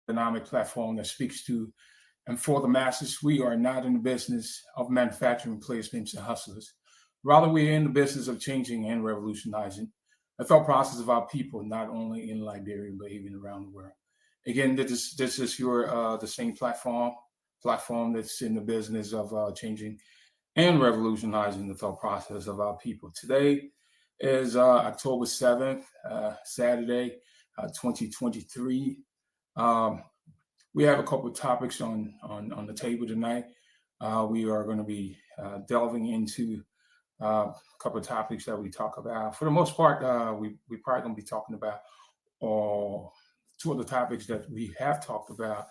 economic platform that speaks to and for the masses. We are not in the business of manufacturing placements and hustlers. Rather, we are in the business of changing and revolutionizing the thought process of our people, not only in Liberia, but even around the world. Again, this is your the same platform that's in the business of changing and revolutionizing the thought process of our people. Today is October 7th, Saturday, 2023. Um, we have a couple of topics on the table tonight. We are going to be delving into a couple of topics that we talk about. For the most part, we probably going to be talking about two of the topics that we have talked about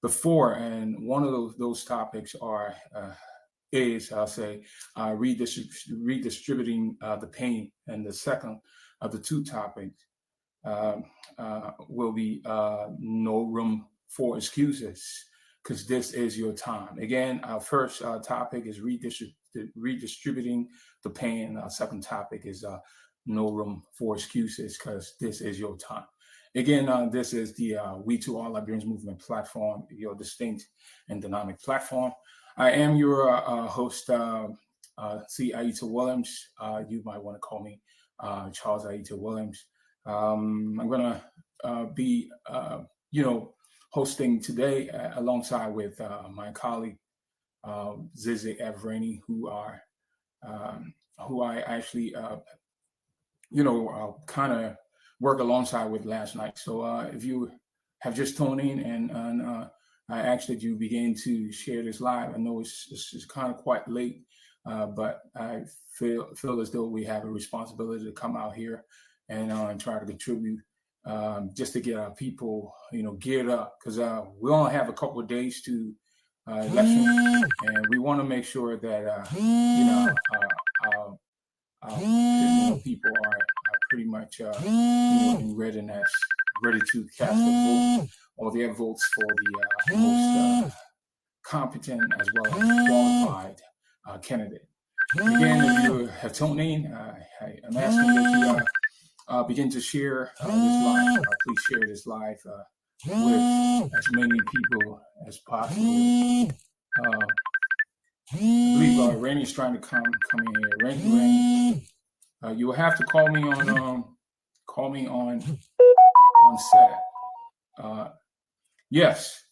before, and one of those topics is I'll say redistributing the pain, and the second of the two topics will be no room for excuses, because this is your time. Again, our first topic is redistributing the pain. Our second topic is no room for excuses, because this is your time. Again, this is the WE2R Liberians Movement platform, your distinct and dynamic platform. I am your host, C. Ayiti Williams. You might want to call me Charles Ayiti Williams. I'm going to be, hosting today alongside with my colleague, Zizi Avrani, who I actually, kind of work alongside with last night. So if you have just tuned in and I ask that you begin to share this live. I know it's kind of quite late, but I feel as though we have a responsibility to come out here and try to contribute just to get our people, geared up, because we only have a couple of days to election, and we want to make sure that our people are pretty much in readiness, ready to cast a vote or their votes for the most competent as well as qualified candidate. Again, if you have tuned in, I'm asking that you begin to share this live. Please share this live with as many people as possible. I believe Rainey's trying to come in here. Rainey, you will have to call me on set. Yes.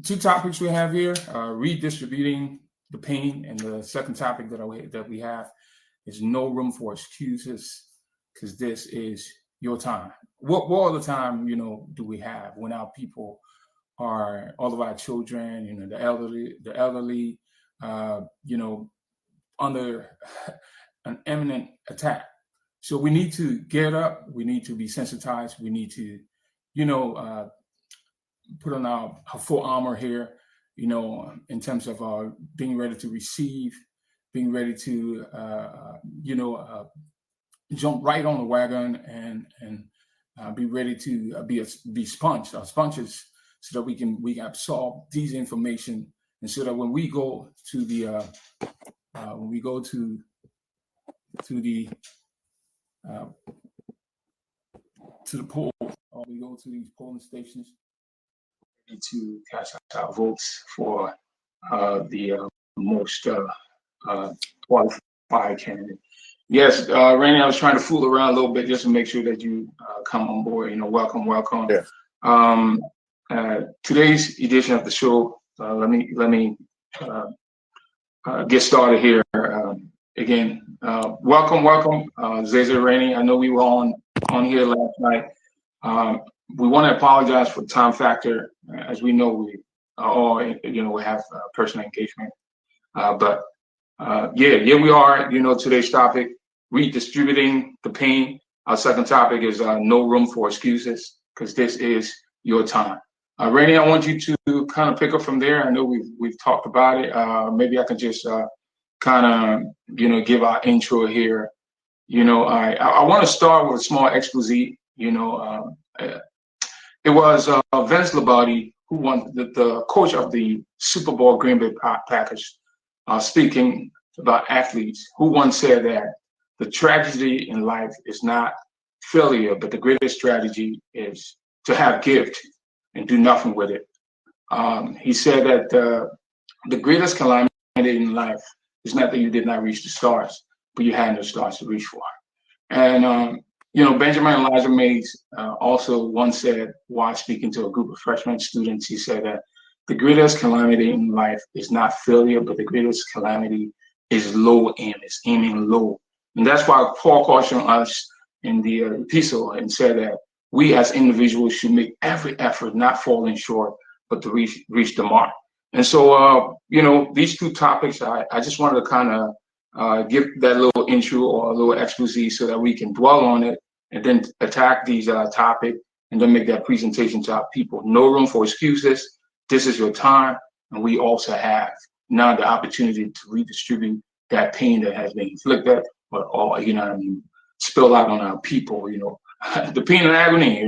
Two topics we have here: redistributing the pain, and the second topic that we have is no room for excuses, because this is your time. What other time do we have when our people are, all of our children, the elderly, under an imminent attack? So we need to get up. We need to be sensitized. We need to, put on our full armor here, in terms of being ready to receive, being ready to, jump right on the wagon and be ready to be sponges, so that we can absorb these information, and so that when we go to the to the poll, or we go to these polling stations to cast our votes for the most qualified candidate. Yes, Randy, I was trying to fool around a little bit just to make sure that you come on board. Welcome. Yeah. Today's edition of the show. Let me get started here. Again, welcome, Zaza Rainey. I know we were on here last night. We want to apologize for the time factor. As we know, we all, we have personal engagement. But here we are, today's topic, redistributing the pain. Our second topic is no room for excuses, because this is your time. Rainey, I want you to kind of pick up from there. I know we've talked about it. Maybe I can just kind of, give our intro here. I want to start with a small expose. It was Vince Lombardi, who won the coach of the Super Bowl Green Bay Packers, speaking about athletes, who once said that the tragedy in life is not failure, but the greatest strategy is to have gift and do nothing with it. He said that the greatest calamity in life is not that you did not reach the stars, but you had no stars to reach for. And Benjamin Elijah Mays also once said, while speaking to a group of freshman students, he said that the greatest calamity in life is not failure, but the greatest calamity is low aim, is aiming low. And that's why Paul cautioned us in the epistle and said that we as individuals should make every effort, not falling short, but to reach the mark. And so, these two topics, I just wanted to kind of give that little intro or a little expose so that we can dwell on it and then attack these topics and then make that presentation to our people. No room for excuses. This is your time. And we also have now the opportunity to redistribute that pain that has been inflicted or spill out on our people, the pain and agony,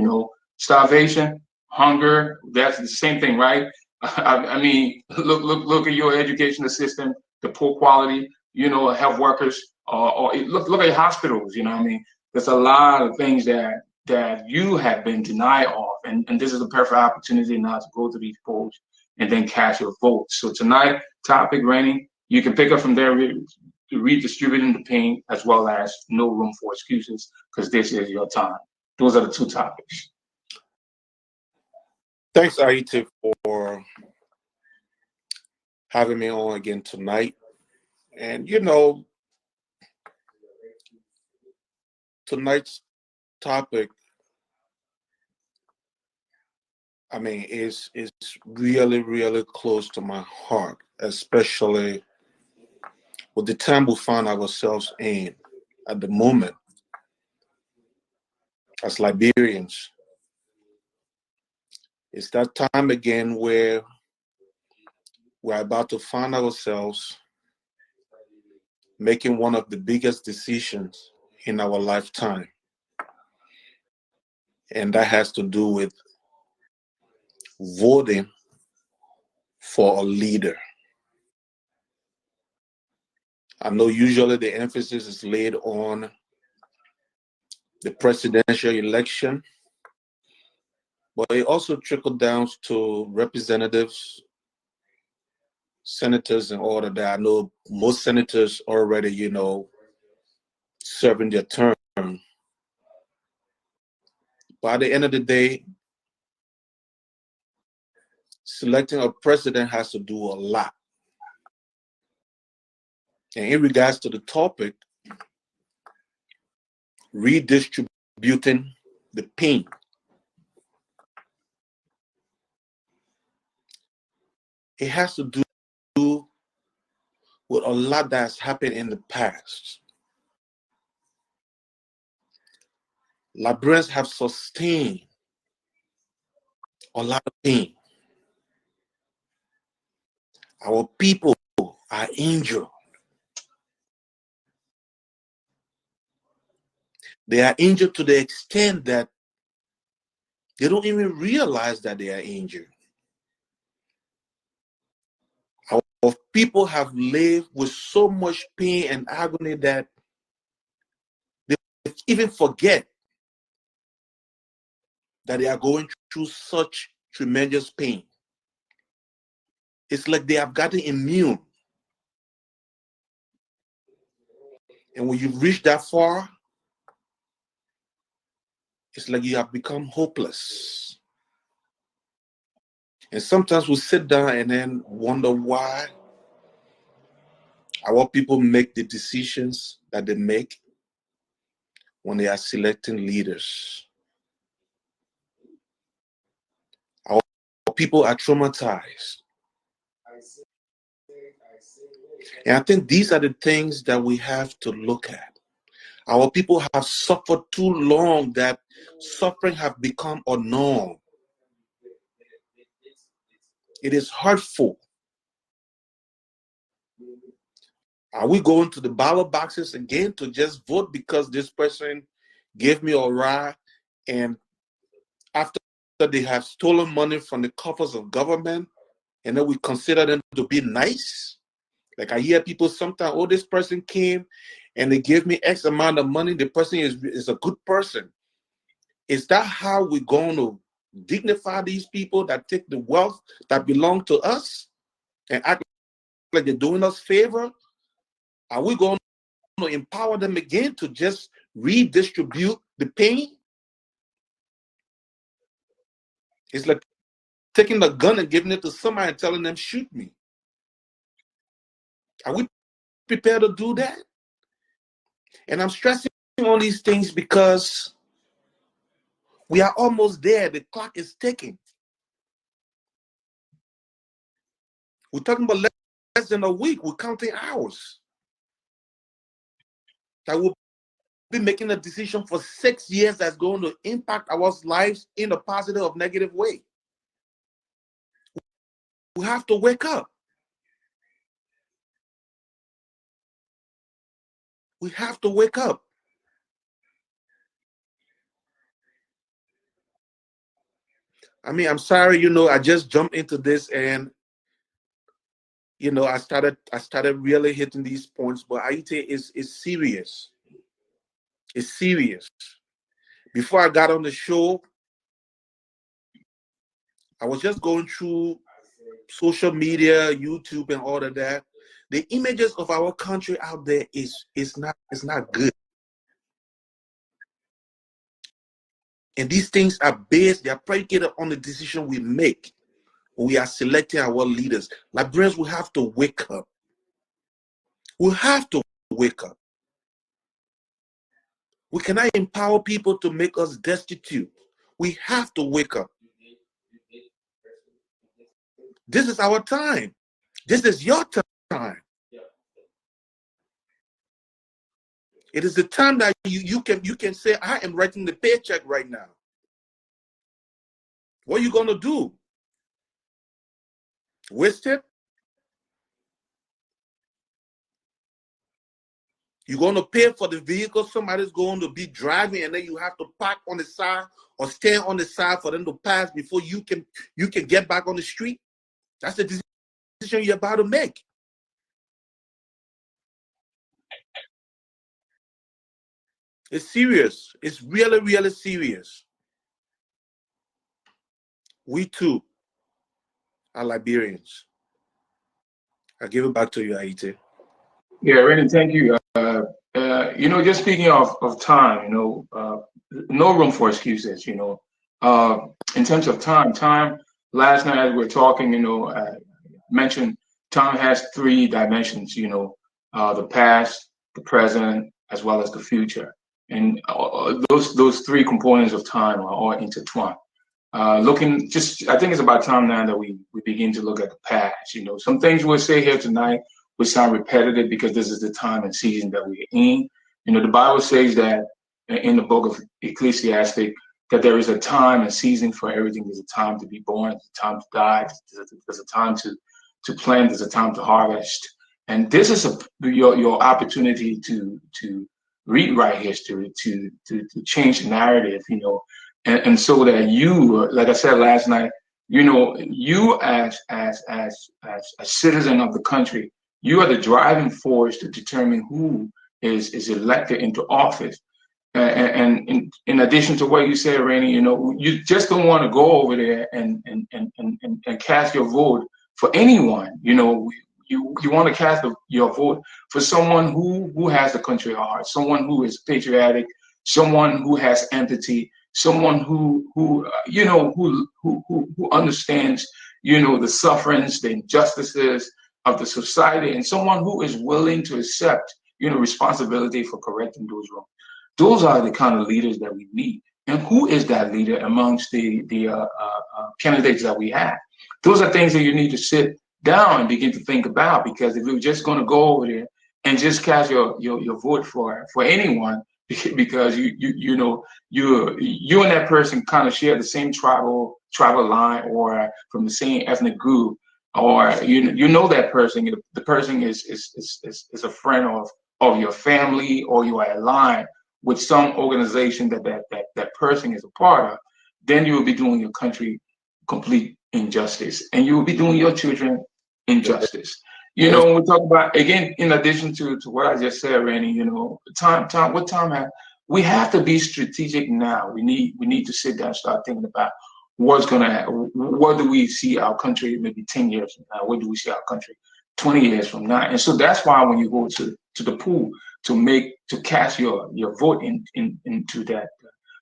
starvation, hunger, that's the same thing, right? I mean, look at your educational system, the poor quality, health workers, or look at hospitals, there's a lot of things that you have been denied of, and this is a perfect opportunity now to go to these polls and then cast your vote. So tonight, topic, Rainy, you can pick up from there, redistributing the pain, as well as no room for excuses, because this is your time. Those are the two topics. Thanks, Ayiti, for having me on again tonight. And tonight's topic, I mean, is really, really close to my heart, especially with the time we find ourselves in at the moment as Liberians. It's that time again where we're about to find ourselves making one of the biggest decisions in our lifetime. And that has to do with voting for a leader. I know usually the emphasis is laid on the presidential election, but it also trickled down to representatives, senators, and all of that. I know most senators already, serving their term. But at the end of the day, selecting a president has to do a lot. And in regards to the topic, redistributing the pain. It has to do with a lot that's happened in the past. Liberians have sustained a lot of pain. Our people are injured. They are injured to the extent that they don't even realize that they are injured. Our people have lived with so much pain and agony that they even forget that they are going through such tremendous pain. It's like they have gotten immune. And when you've reached that far, it's like you have become hopeless. And sometimes we sit down and then wonder why our people make the decisions that they make when they are selecting leaders. Our people are traumatized. And I think these are the things that we have to look at. Our people have suffered too long that suffering has become a norm. It is hurtful. Are we going to the ballot boxes again to just vote because this person gave me a ride, and after they have stolen money from the coffers of government, and then we consider them to be nice? Like I hear people sometimes, oh, this person came and they gave me X amount of money. The person is a good person. Is that how we're going to dignify these people that take the wealth that belong to us and act like they're doing us favor? Are we going to empower them again to just redistribute the pain? It's like taking the gun and giving it to somebody and telling them, shoot me. Are we prepared to do that? And I'm stressing on these things because we are almost there. The clock is ticking. We're talking about less than a week. We're counting hours. That will be making a decision for 6 years that's going to impact our lives in a positive or negative way. We have to wake up. We have to wake up. I mean, I'm sorry, I just jumped into this and I started really hitting these points, but Ayiti is serious. It's serious. Before I got on the show, I was just going through social media, YouTube, and all of that. The images of our country out there is not good. And these things are they are predicated on the decision we make when we are selecting our leaders. Liberians will have to wake up. We have to wake up. We cannot empower people to make us destitute. We have to wake up. This is our time. This is your time. It is the time that you can say, I am writing the paycheck right now. What are you going to do? Waste it? You're going to pay for the vehicle somebody's going to be driving, and then you have to park on the side or stand on the side for them to pass before you can get back on the street? That's the decision you're about to make. It's serious. It's really, really serious. We too are Liberians. I give it back to you, Ayiti. Yeah, Randy, thank you. Just speaking of time, no room for excuses, in terms of time, last night as we were talking, mentioned time has three dimensions, the past, the present, as well as the future. And those three components of time are all intertwined. I think it's about time now that we begin to look at the past. Some things we'll say here tonight will sound repetitive because this is the time and season that we're in. The Bible says that in the book of Ecclesiastic that there is a time and season for everything. There's a time to be born, there's a time to die, there's a time to plant, there's a time to harvest. And this is your opportunity to rewrite history, to change the narrative, and so that you, like I said last night, you as a citizen of the country, you are the driving force to determine who is elected into office. And in addition to what you said, Rainey, you just don't want to go over there and cast your vote for anyone. You want to cast your vote for someone who has the country at heart, someone who is patriotic, someone who has empathy, someone who understands, the sufferings, the injustices of the society, and someone who is willing to accept, responsibility for correcting those wrongs. Those are the kind of leaders that we need. And who is that leader amongst the candidates that we have? Those are things that you need to sit down and begin to think about, because if you're just going to go over there and just cast your vote for anyone, because you and that person kind of share the same tribal line, or from the same ethnic group, or that person, the person is a friend of your family, or you are aligned with some organization that person is a part of, then you will be doing your country complete injustice, and you will be doing your children injustice. When we talk about, again, in addition to what I just said, Randy, we have to be strategic now. We need to sit down and start thinking about where do we see our country maybe 10 years from now? Where do we see our country 20 years from now? And so that's why when you go to the pool to cast your vote into that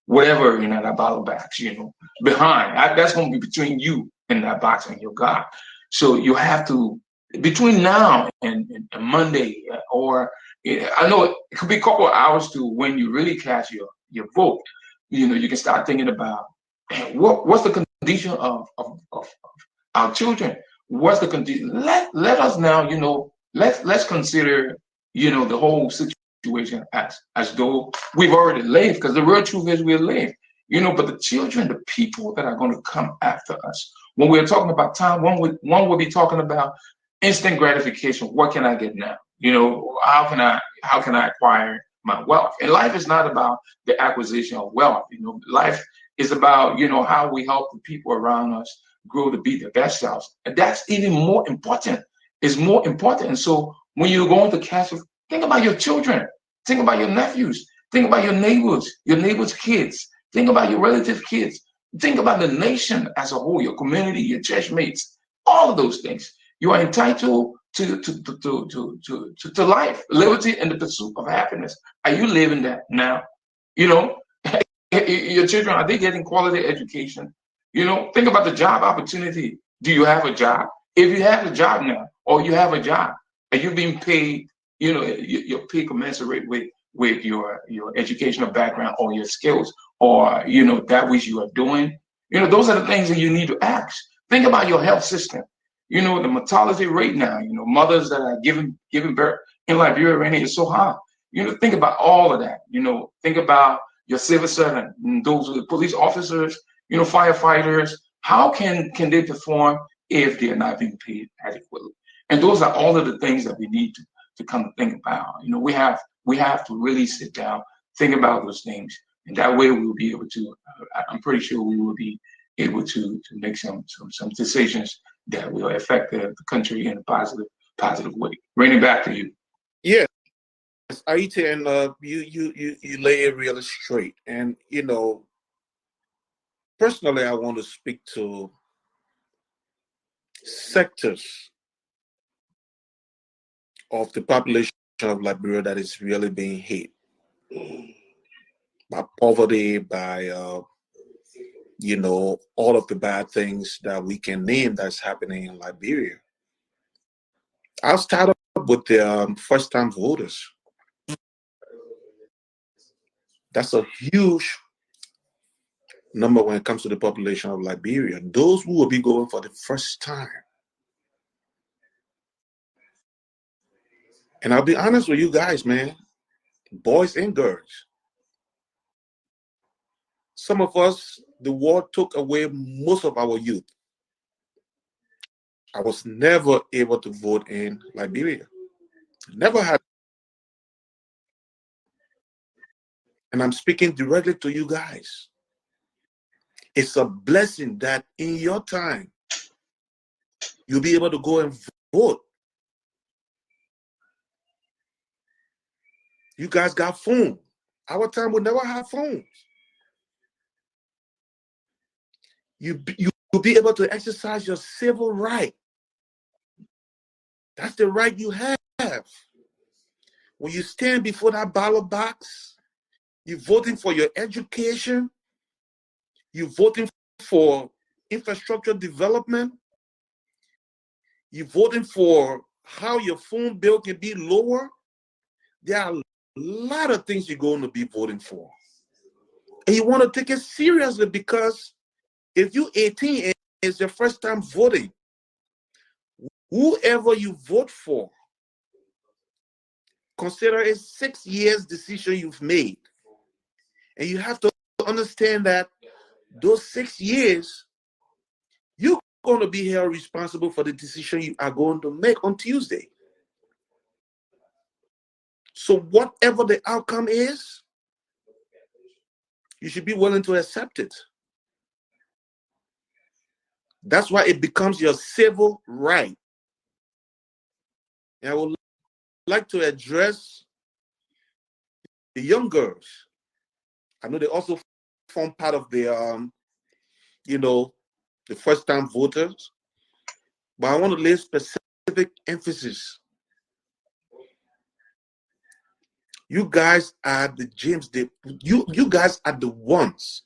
whatever in that ballot box, that's going to be between you and that box and your God. So you have to, between now and Monday, or I know it could be a couple of hours to when you really cast your vote. You can start thinking about what's the condition of our children. What's the condition? Let us now, let's consider, the whole situation as though we've already lived, because the real truth is we're lived. But the children, the people that are going to come after us, when we're talking about time, one will be talking about instant gratification. What can I get now? How can I acquire my wealth? And life is not about the acquisition of wealth. Life is about, how we help the people around us grow to be their best selves. And that's even more important. It's more important. And so when you're going to cast, think about your children, think about your nephews, think about your neighbors' kids, think about your relative kids, think about the nation as a whole, your community, your church mates, all of those things. You are entitled to life, liberty, and the pursuit of happiness. Are you living that now? Your children, are they getting quality education? Think about the job opportunity. Do you have a job? If you have a job now, or you have a job, are you being paid, your pay commensurate with your educational background or your skills, or, that which you are doing? Those are the things that you need to ask. Think about your health system. The mortality rate now, mothers that are giving birth in Liberia right now is so high. Think about all of that. Think about your civil servant, those are the police officers, firefighters. How can they perform if they are not being paid adequately? And those are all of the things that we need to come to think about. We have to really sit down, think about those things, and that way we will be able to. I'm pretty sure we will be able to make some decisions that will affect the country in a positive way. Bring it back to you. Yes, Ayiti, and you lay it really straight. And personally, I want to speak to sectors of the population of Liberia that is really being hit by poverty, by all of the bad things that we can name that's happening in Liberia. I'll start up with the first-time voters. That's a huge number when it comes to the population of Liberia. Those who will be going for the first time. And I'll be honest with you guys, man, boys and girls. Some of us, the war took away most of our youth. I was never able to vote in Liberia. Never had. And I'm speaking directly to you guys. It's a blessing that in your time, you'll be able to go and vote. You guys got phone. Our time we never have phones. You'll be able to exercise your civil right. That's the right you have. When you stand before that ballot box, you're voting for your education, you're voting for infrastructure development, you're voting for how your phone bill can be lower. There are a lot of things you're going to be voting for. And you want to take it seriously, because if you're 18 and it's your first time voting, whoever you vote for, consider it 6 years decision you've made. And you have to understand that those 6 years, you're going to be held responsible for the decision you are going to make on Tuesday. So whatever the outcome is, you should be willing to accept it. That's why it becomes your civil right. And I would like to address the young girls. I know they also form part of the you know, the first-time voters, but I want to lay specific emphasis. You guys are the James. You guys are the ones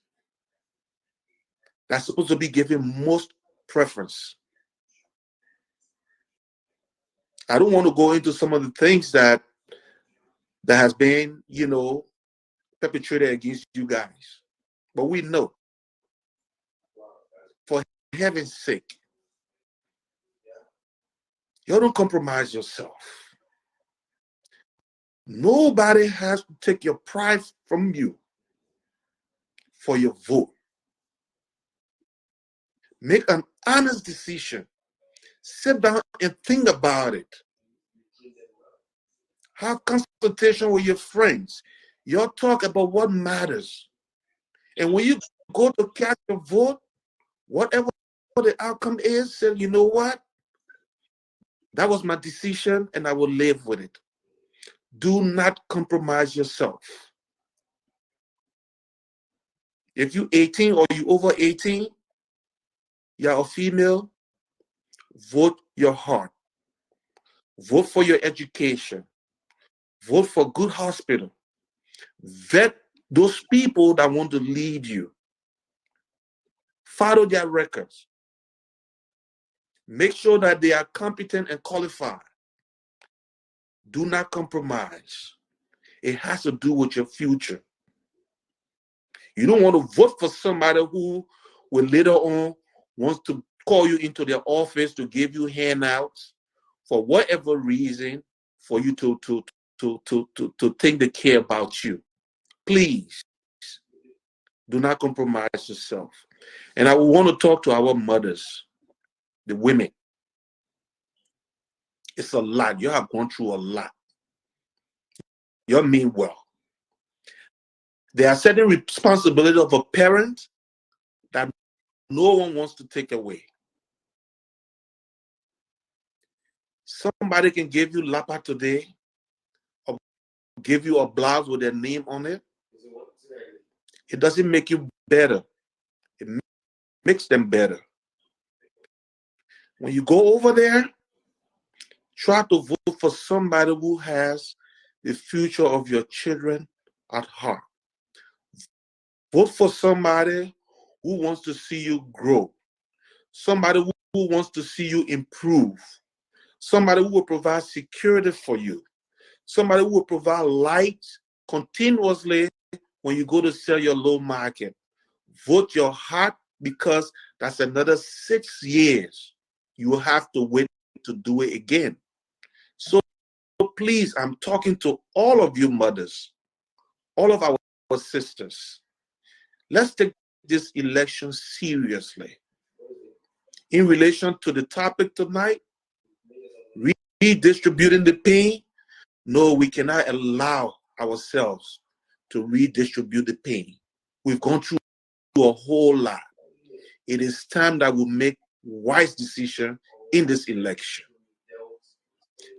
that's supposed to be given most preference. I don't want to go into some of the things that has been, you know, perpetrated against you guys, but we know, for heaven's sake, you don't compromise yourself. Nobody has to take your pride from you for your vote. Make an honest decision. Sit down and think about it. Have consultation with your friends. Y'all talk about what matters. And when you go to cast your vote, whatever the outcome is, say, you know what? That was my decision and I will live with it. Do not compromise yourself. If you're 18 or you over 18, you're a female, vote your heart. Vote for your education. Vote for good hospital. Vet those people that want to lead you. Follow their records. Make sure that they are competent and qualified. Do not compromise. It has to do with your future. You don't want to vote for somebody who will later on wants to call you into their office to give you handouts for whatever reason, for you to think they care about you. Please do not compromise yourself. And I want to talk to our mothers, the women. It's a lot. You have gone through a lot. You mean well. There are certain responsibilities of a parent that no one wants to take away. Somebody can give you lapa today, or give you a blouse with their name on it. It doesn't make you better. It makes them better. When you go over there, try to vote for somebody who has the future of your children at heart. Vote for somebody who wants to see you grow. Somebody who wants to see you improve. Somebody who will provide security for you. Somebody who will provide light continuously when you go to sell your low market. Vote your heart, because that's another 6 years. You will have to wait to do it again. So please, I'm talking to all of you mothers, all of our sisters. Let's take this election seriously. In relation to the topic tonight, redistributing the pain, no, we cannot allow ourselves to redistribute the pain. We've gone through a whole lot. It is time that we make wise decisions in this election.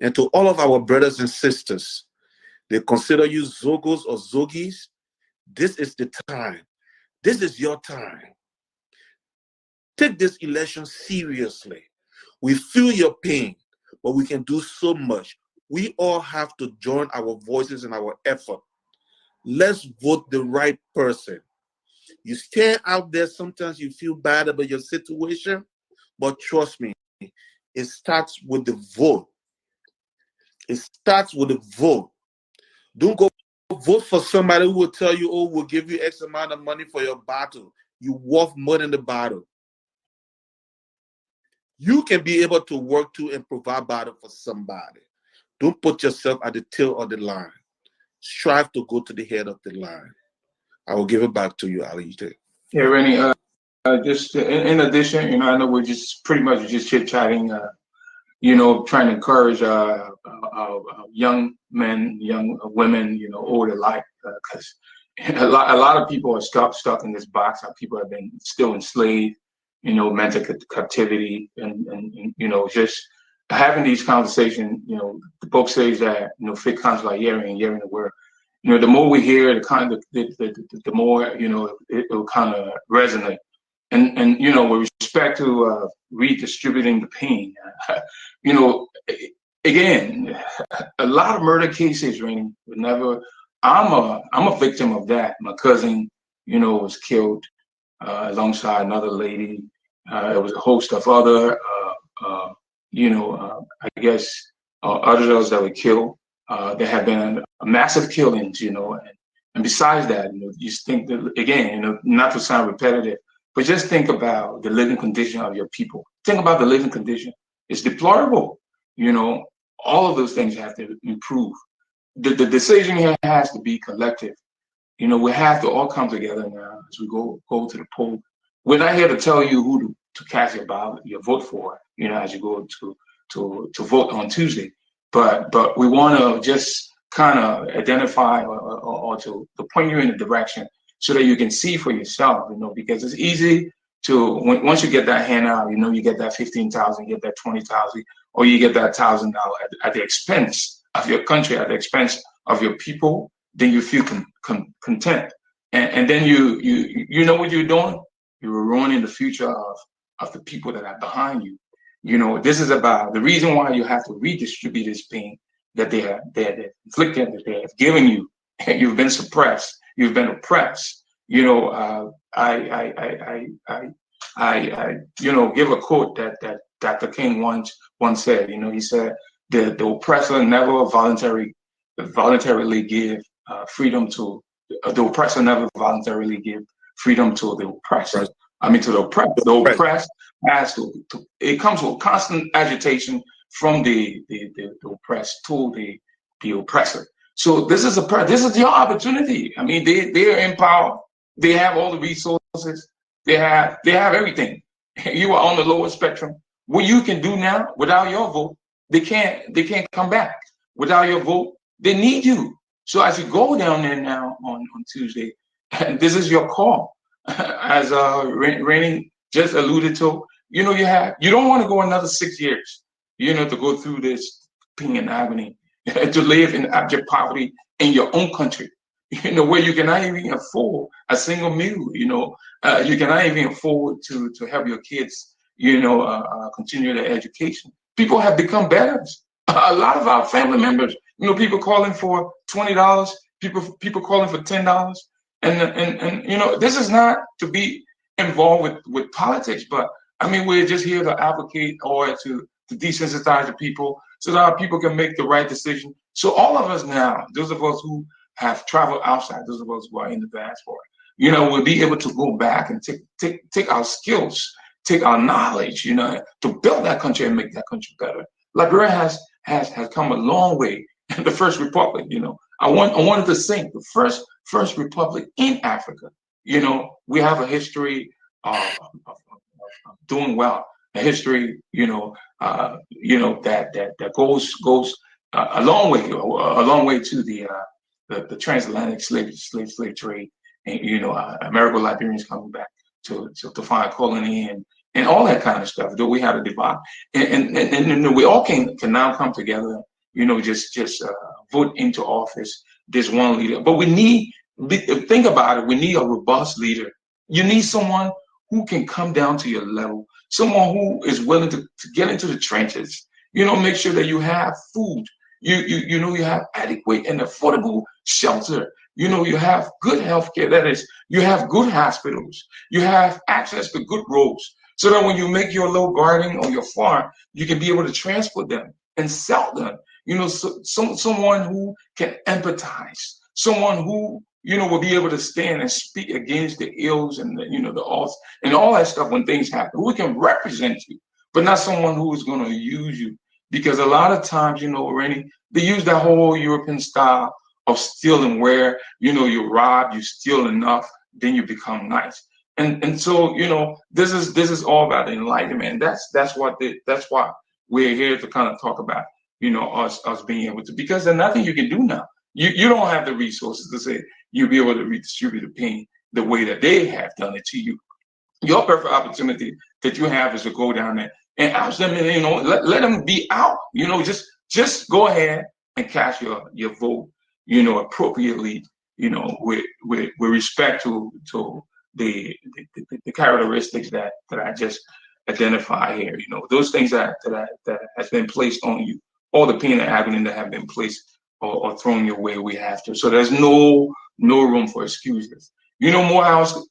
And to all of our brothers and sisters, they consider you Zogos or Zogis, this is the time. This is your time. Take this election seriously. We feel your pain, but we can do so much. We all have to join our voices and our effort. Let's vote the right person. You stand out there, sometimes you feel bad about your situation, but trust me, it starts with the vote. It starts with the vote. Don't go vote for somebody who will tell you, oh, we'll give you X amount of money for your battle. You worth more than the battle. You can be able to work to and provide battle for somebody. Don't put yourself at the tail of the line. Strive to go to the head of the line. I will give it back to you, Ayiti. Yeah, Rennie, just in addition, I know we're just pretty much just chit-chatting, trying to encourage young men, young women, older life, because a lot of people are stuck in this box. People have been still enslaved, mental captivity, and just having these conversations. The book says that fit comes like hearing and hearing the word. The more we hear, the more it will kind of resonate. and you know, with respect to redistributing the pain, you know, again, a lot of murder cases, Rainy, would never. I'm a victim of that. My cousin, you know, was killed alongside another lady. There was a host of other, you know, I guess, others that were killed. There have been massive killings, you know, and besides that, you know, you just think that again, you know, not to sound repetitive, but just think about the living condition of your people. Think about the living condition. It's deplorable, you know. All of those things have to improve. The decision here has to be collective. You know, we have to all come together now as we go to the poll. We're not here to tell you who to cast your ballot, your vote for, you know, as you go to vote on Tuesday. But we want to just kind of identify or to point you in a direction so that you can see for yourself, you know, because it's easy to once you get that handout, you know, you get that 15,000, you get that 20,000, or you get that $1,000 at the expense of your country, at the expense of your people, then you feel content, and then you know what you're doing. You're ruining the future of the people that are behind you. You know, this is about the reason why you have to redistribute this pain that they have inflicted, that they have given you. You've been suppressed. You've been oppressed. You know, I you know, give a quote that Dr. King once said. You know, he said the oppressor never voluntarily give freedom to the oppressor, never voluntarily give freedom to the oppressor. I mean, to the oppressed. The oppressed has to it comes with constant agitation from the oppressed to the oppressor. So this is your opportunity. I mean, they're in power. They have all the resources. They have everything. You are on the lower spectrum. What you can do now without your vote, they can't come back. Without your vote, they need you. So as you go down there now on Tuesday, this is your call. As Rainey just alluded to, you know, you don't want to go another 6 years, you know, to go through this pain and agony, to live in abject poverty in your own country, you know, where you cannot even afford a single meal, you know, you cannot even afford to help your kids, you know, continue their education. People have become beggars. A lot of our family members, you know, people calling for $20, people calling for $10, and you know, this is not to be involved with politics, but I mean, we're just here to advocate or to desensitize the people so that our people can make the right decision. So all of us now, those of us who have traveled outside, those of us who are in the diaspora, you know, we'll be able to go back and take our skills, take our knowledge, you know, to build that country and make that country better. Liberia has come a long way. The first republic, you know, I wanted to think the first republic in Africa. You know, we have a history of doing well, a history, you know, that goes a long way to the transatlantic slave trade, and you know, American Liberians coming back to find colony and all that kind of stuff. Though we had a divide, and we all can now come together. You know, just vote into office this one leader. But we need, think about it. We need a robust leader. You need someone who can come down to your level, someone who is willing to get into the trenches. You know, make sure that you have food. You know, you have adequate and affordable shelter. You know, you have good health care. That is, you have good hospitals. You have access to good roads, so that when you make your little garden or your farm, you can be able to transport them and sell them. You know, someone who can empathize, someone who, you know, will be able to stand and speak against the ills and the, you know, the alls and all that stuff when things happen, who can represent you, but not someone who is going to use you. Because a lot of times, you know, Rennie, they use that whole European style of stealing, where, you know, you rob, you steal enough, then you become nice. And so, you know, this is all about enlightenment. That's why we're here to kind of talk about, you know, us being able to, because there's nothing you can do now. You don't have the resources to say you'll be able to redistribute the pain the way that they have done it to you. Your perfect opportunity that you have is to go down there and ask them, you know, let them be out. You know, just go ahead and cast your vote, you know, appropriately, you know, with respect to the characteristics that I just identify here. You know, those things that has been placed on you, all the pain and agony that have been placed or thrown your way, we have to. So there's no room for excuses. You know,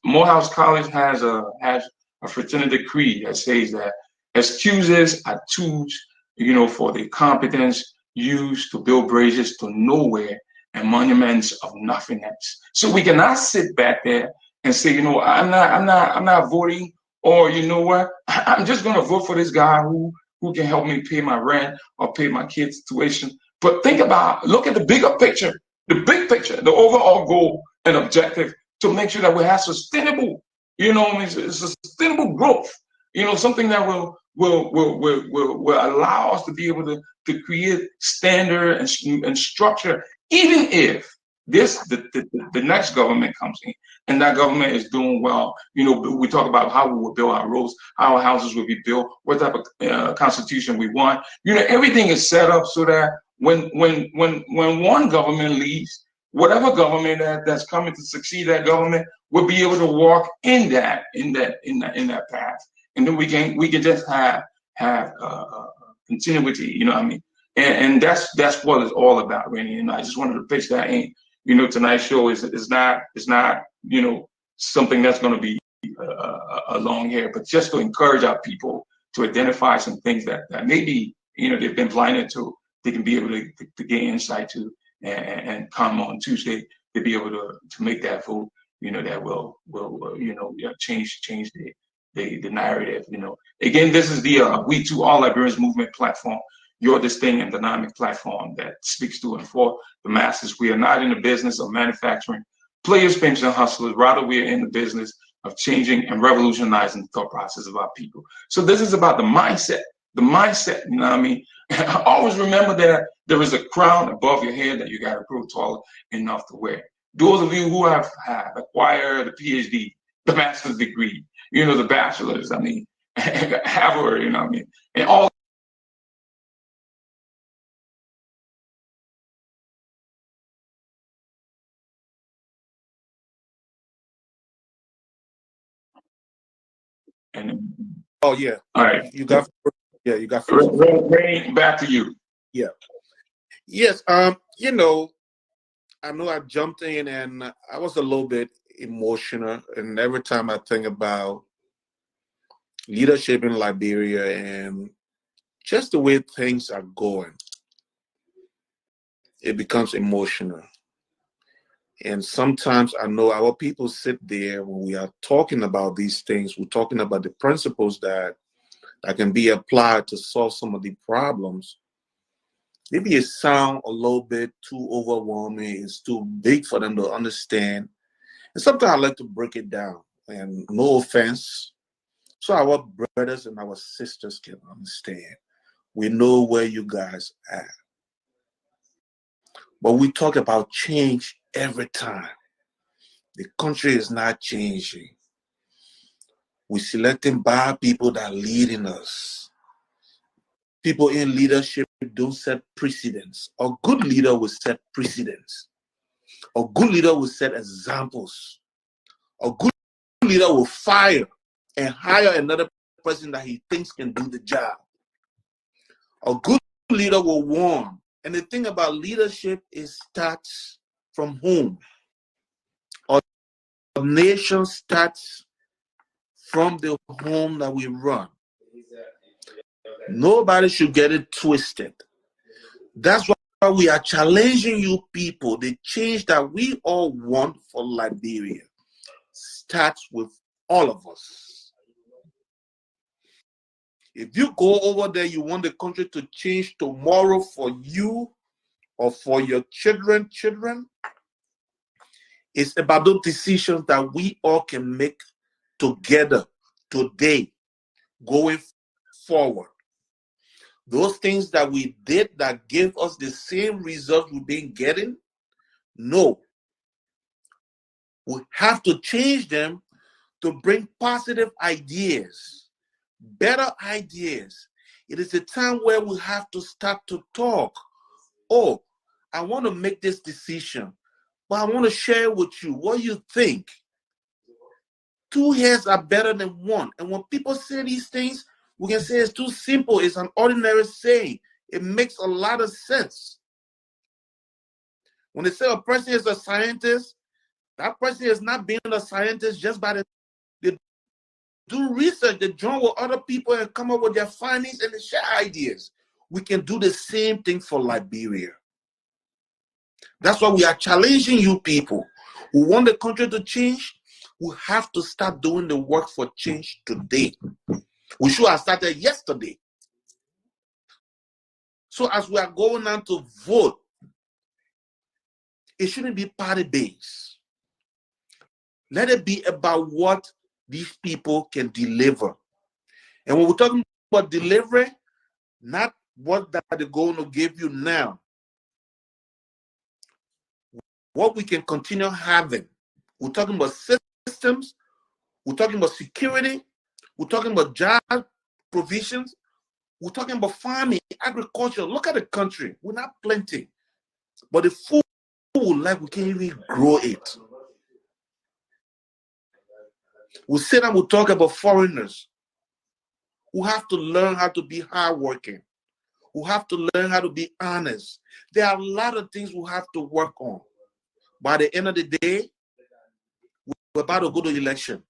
Morehouse College has a fraternity creed that says that excuses are tools, you know, for the competence used to build bridges to nowhere and monuments of nothingness. So we cannot sit back there and say, you know, I'm not voting, or you know what, I'm just going to vote for this guy who can help me pay my rent or pay my kids' tuition. But look at the bigger picture, the big picture, the overall goal and objective to make sure that we have sustainable, you know, it's sustainable growth. You know, something that will allow us to be able to create standard and structure, even if the next government comes in and that government is doing well. You know, we talk about how we will build our roads, how our houses will be built, what type of constitution we want. You know, everything is set up so that when one government leaves, whatever government that's coming to succeed that government will be able to walk in that path, and then we can just have continuity. You know what I mean? And that's what it's all about, really. And I just wanted to pitch that in. You know, tonight's show is not you know, something that's going to be a long hair, but just to encourage our people to identify some things that maybe, you know, they've been blinded to. They can be able to gain insight to, and come on Tuesday to be able to make that vote. You know, that will you know, change the narrative. You know, again, this is the WE2R Liberians movement platform, your distinct and dynamic platform that speaks to and for the masses. We are not in the business of manufacturing players, pimps, and hustlers. Rather, we are in the business of changing and revolutionizing the thought process of our people. So this is about the mindset. The mindset, you know what I mean? Always remember that there is a crown above your head that you got to grow taller enough to wear. Those of you who have acquired a PhD, the master's degree, you know, the bachelor's, I mean, Harvard, you know what I mean? And all and Oh yeah, all right. you got you got first. Ray, back to you. Yeah. Yes. You know, I know I jumped in and I was a little bit emotional, and every time I think about leadership in Liberia and just the way things are going, it becomes emotional. And sometimes I know our people sit there when we are talking about these things, we're talking about the principles that can be applied to solve some of the problems. Maybe it sounds a little bit too overwhelming, it's too big for them to understand. And sometimes I like to break it down, and no offense, so our brothers and our sisters can understand. We know where you guys are. But we talk about change every time. The country is not changing. We're selecting bad people that are leading us. People in leadership don't set precedents. A good leader will set precedents. A good leader will set examples. A good leader will fire and hire another person that he thinks can do the job. A good leader will warn. And the thing about leadership is starts from home. Our nation starts from the home that we run. Nobody should get it twisted. That's why we are challenging you people. The change that we all want for Liberia starts with all of us. If you go over there, you want the country to change tomorrow for you or for your children, it's about those decisions that we all can make together today, going forward. Those things that we did that gave us the same results we've been getting, no. We have to change them to bring positive ideas, better ideas. It is a time where we have to start to talk. Oh, I want to make this decision, but I want to share with you what you think. 2 heads are better than 1. And when people say these things, we can say it's too simple. It's an ordinary saying. It makes a lot of sense. When they say a person is a scientist, that person is not being a scientist just by they do research, they join with other people and come up with their findings and they share ideas. We can do the same thing for Liberia. That's why we are challenging you people who want the country to change. We have to start doing the work for change today. We should have started yesterday. So as we are going on to vote, it shouldn't be party-based. Let it be about what these people can deliver. And when we're talking about delivery, not what that they're going to give you now. What we can continue having. We're talking about systems. We're talking about security. We're talking about job provisions. We're talking about farming, agriculture. Look at the country. We're not plenty. But the food, like we can't even grow it. We sit and we talk about foreigners who have to learn how to be hardworking, who have to learn how to be honest. There are a lot of things we have to work on. By the end of the day, we're about to go to elections.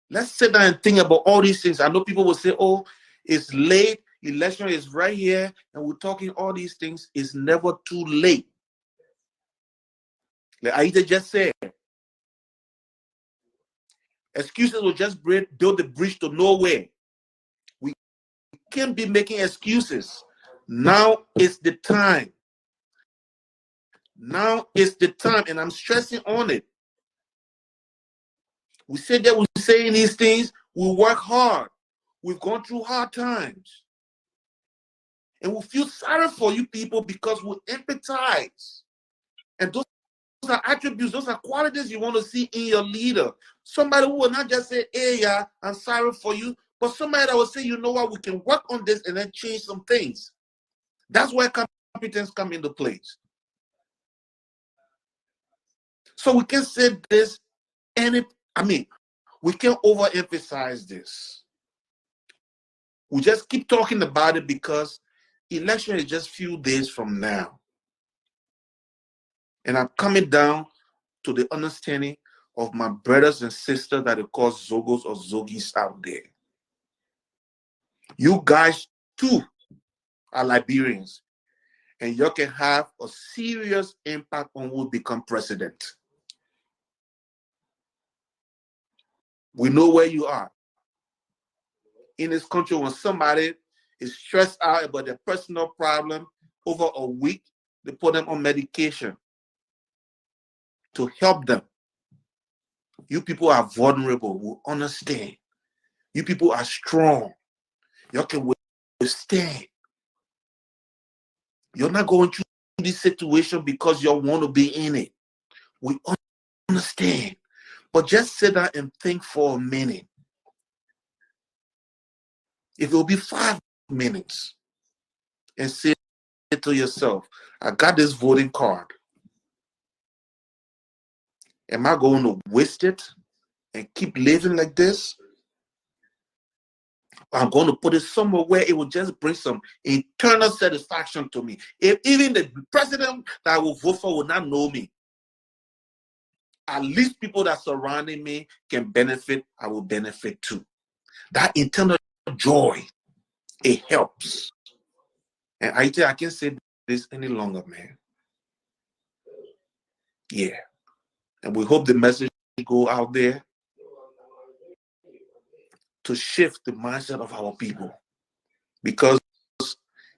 Let's sit down and think about all these things. I know people will say, oh, it's late, election is right here, and we're talking all these things. It's never too late. Like Ayiti just said, excuses will just build the bridge to nowhere. We can't be making excuses. Now is the time. Now is the time, and I'm stressing on it. We said that we're saying these things, we work hard. We've gone through hard times. And we feel sorry for you people because we empathize. And those are attributes, those are qualities you want to see in your leader. Somebody who will not just say, hey, yeah, I'm sorry for you, but somebody that will say, you know what, we can work on this and then change some things. That's where competence comes into place. So we can say this, we can't overemphasize this. We just keep talking about it because election is just few days from now. And I'm coming down to the understanding of my brothers and sisters that are called Zogos or Zogis out there. You guys too are Liberians, and you can have a serious impact on who will become president. We know where you are. In this country, when somebody is stressed out about their personal problem, over a week, they put them on medication to help them. You people are vulnerable, we understand. You people are strong. You can withstand. You're not going through this situation because you want to be in it. We understand. But just sit down and think for a minute. If it will be 5 minutes, and say to yourself, I got this voting card. Am I going to waste it and keep living like this? I'm going to put it somewhere where it will just bring some internal satisfaction to me. If even the president that I will vote for will not know me, at least people that surrounding me can benefit, I will benefit too. That internal joy, it helps. And I can't say this any longer, man. Yeah. And we hope the message go out there to shift the mindset of our people. Because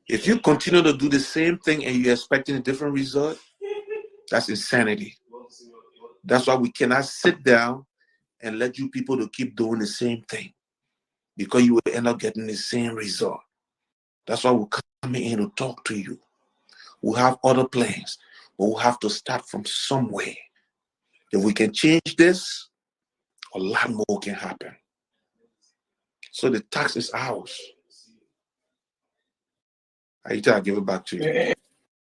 if you continue to do the same thing and you're expecting a different result, that's insanity. That's why we cannot sit down and let you people to keep doing the same thing, because you will end up getting the same result. That's why we're coming in to talk to you. We have other plans, but we have to start from somewhere. If we can change this, a lot more can happen. So the tax is ours. Ayiti, I'll give it back to you.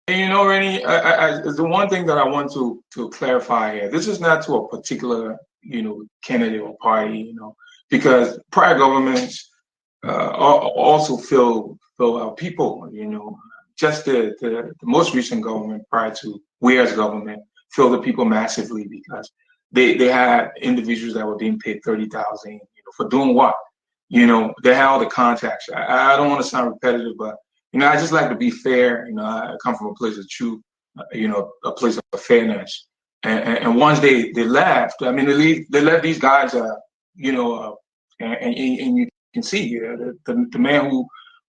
And you know, Rennie, the one thing that I want to clarify here, this is not to a particular, candidate or party, because prior governments also fill our people, just the most recent government prior to we as government fill the people massively because they had individuals that were being paid 30,000, for doing what? They had all the contacts. I don't want to sound repetitive, but I just like to be fair. I come from a place of truth, a place of fairness. And once they left, I mean, they left these guys, and you can see the man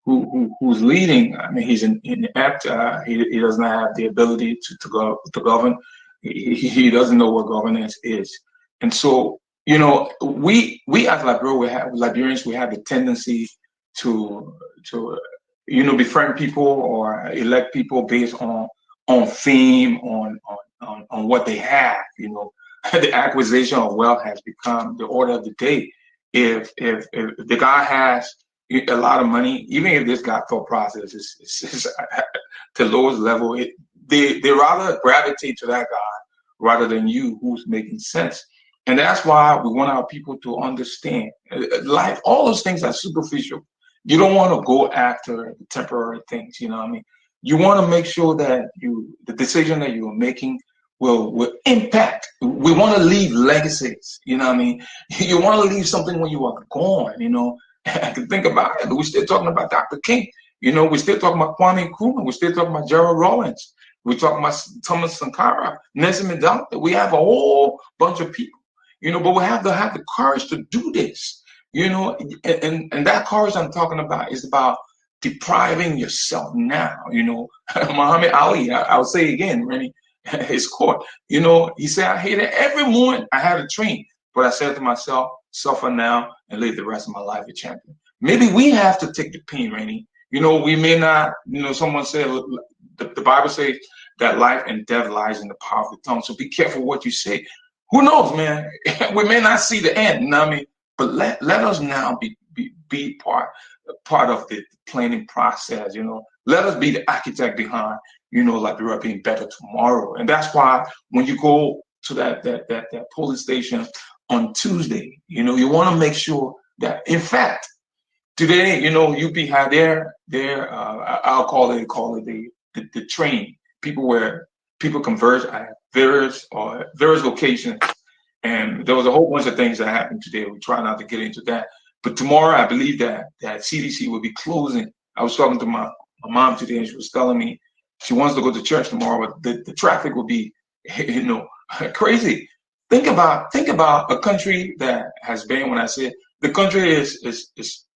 who's leading. I mean, he's inept. He doesn't have the ability to govern. He doesn't know what governance is, and so we as Liberians, we have the tendency to befriend people or elect people based on fame, on what they have. The acquisition of wealth has become the order of the day. If the guy has a lot of money, even if this guy thought process is at the lowest level, they rather gravitate to that guy rather than you who's making sense. And that's why we want our people to understand life. All those things are superficial. You don't want to go after the temporary things. You know what I mean? You want to make sure that the decision that you're making will impact. We want to leave legacies. You know what I mean? You want to leave something when you are gone. I can think about it. We're still talking about Dr. King. We're still talking about Kwame Nkrumah. We're still talking about Gerald Rawlings. We're talking about Thomas Sankara, Nelson Mandela. We have a whole bunch of people. But we have to have the courage to do this. And that courage I'm talking about is about depriving yourself now. Muhammad Ali, I'll say again, Rennie, his quote, he said, I hated every morning I had a dream, but I said to myself, suffer now and live the rest of my life a champion. Maybe we have to take the pain, Rennie. We may not, someone said, the Bible says that life and death lies in the power of the tongue. So be careful what you say. Who knows, man? We may not see the end, you know what I mean? But let us now be part of the planning process, Let us be the architect behind, Liberia being better tomorrow. And that's why when you go to that polling station on Tuesday, you want to make sure that, in fact, today, UP had I'll call it the train. People converge at various locations. And there was a whole bunch of things that happened today. We try not to get into that. But tomorrow, I believe that CDC will be closing. I was talking to my mom today, and she was telling me she wants to go to church tomorrow, but the traffic will be, crazy. Think about a country that has been, when I say the country is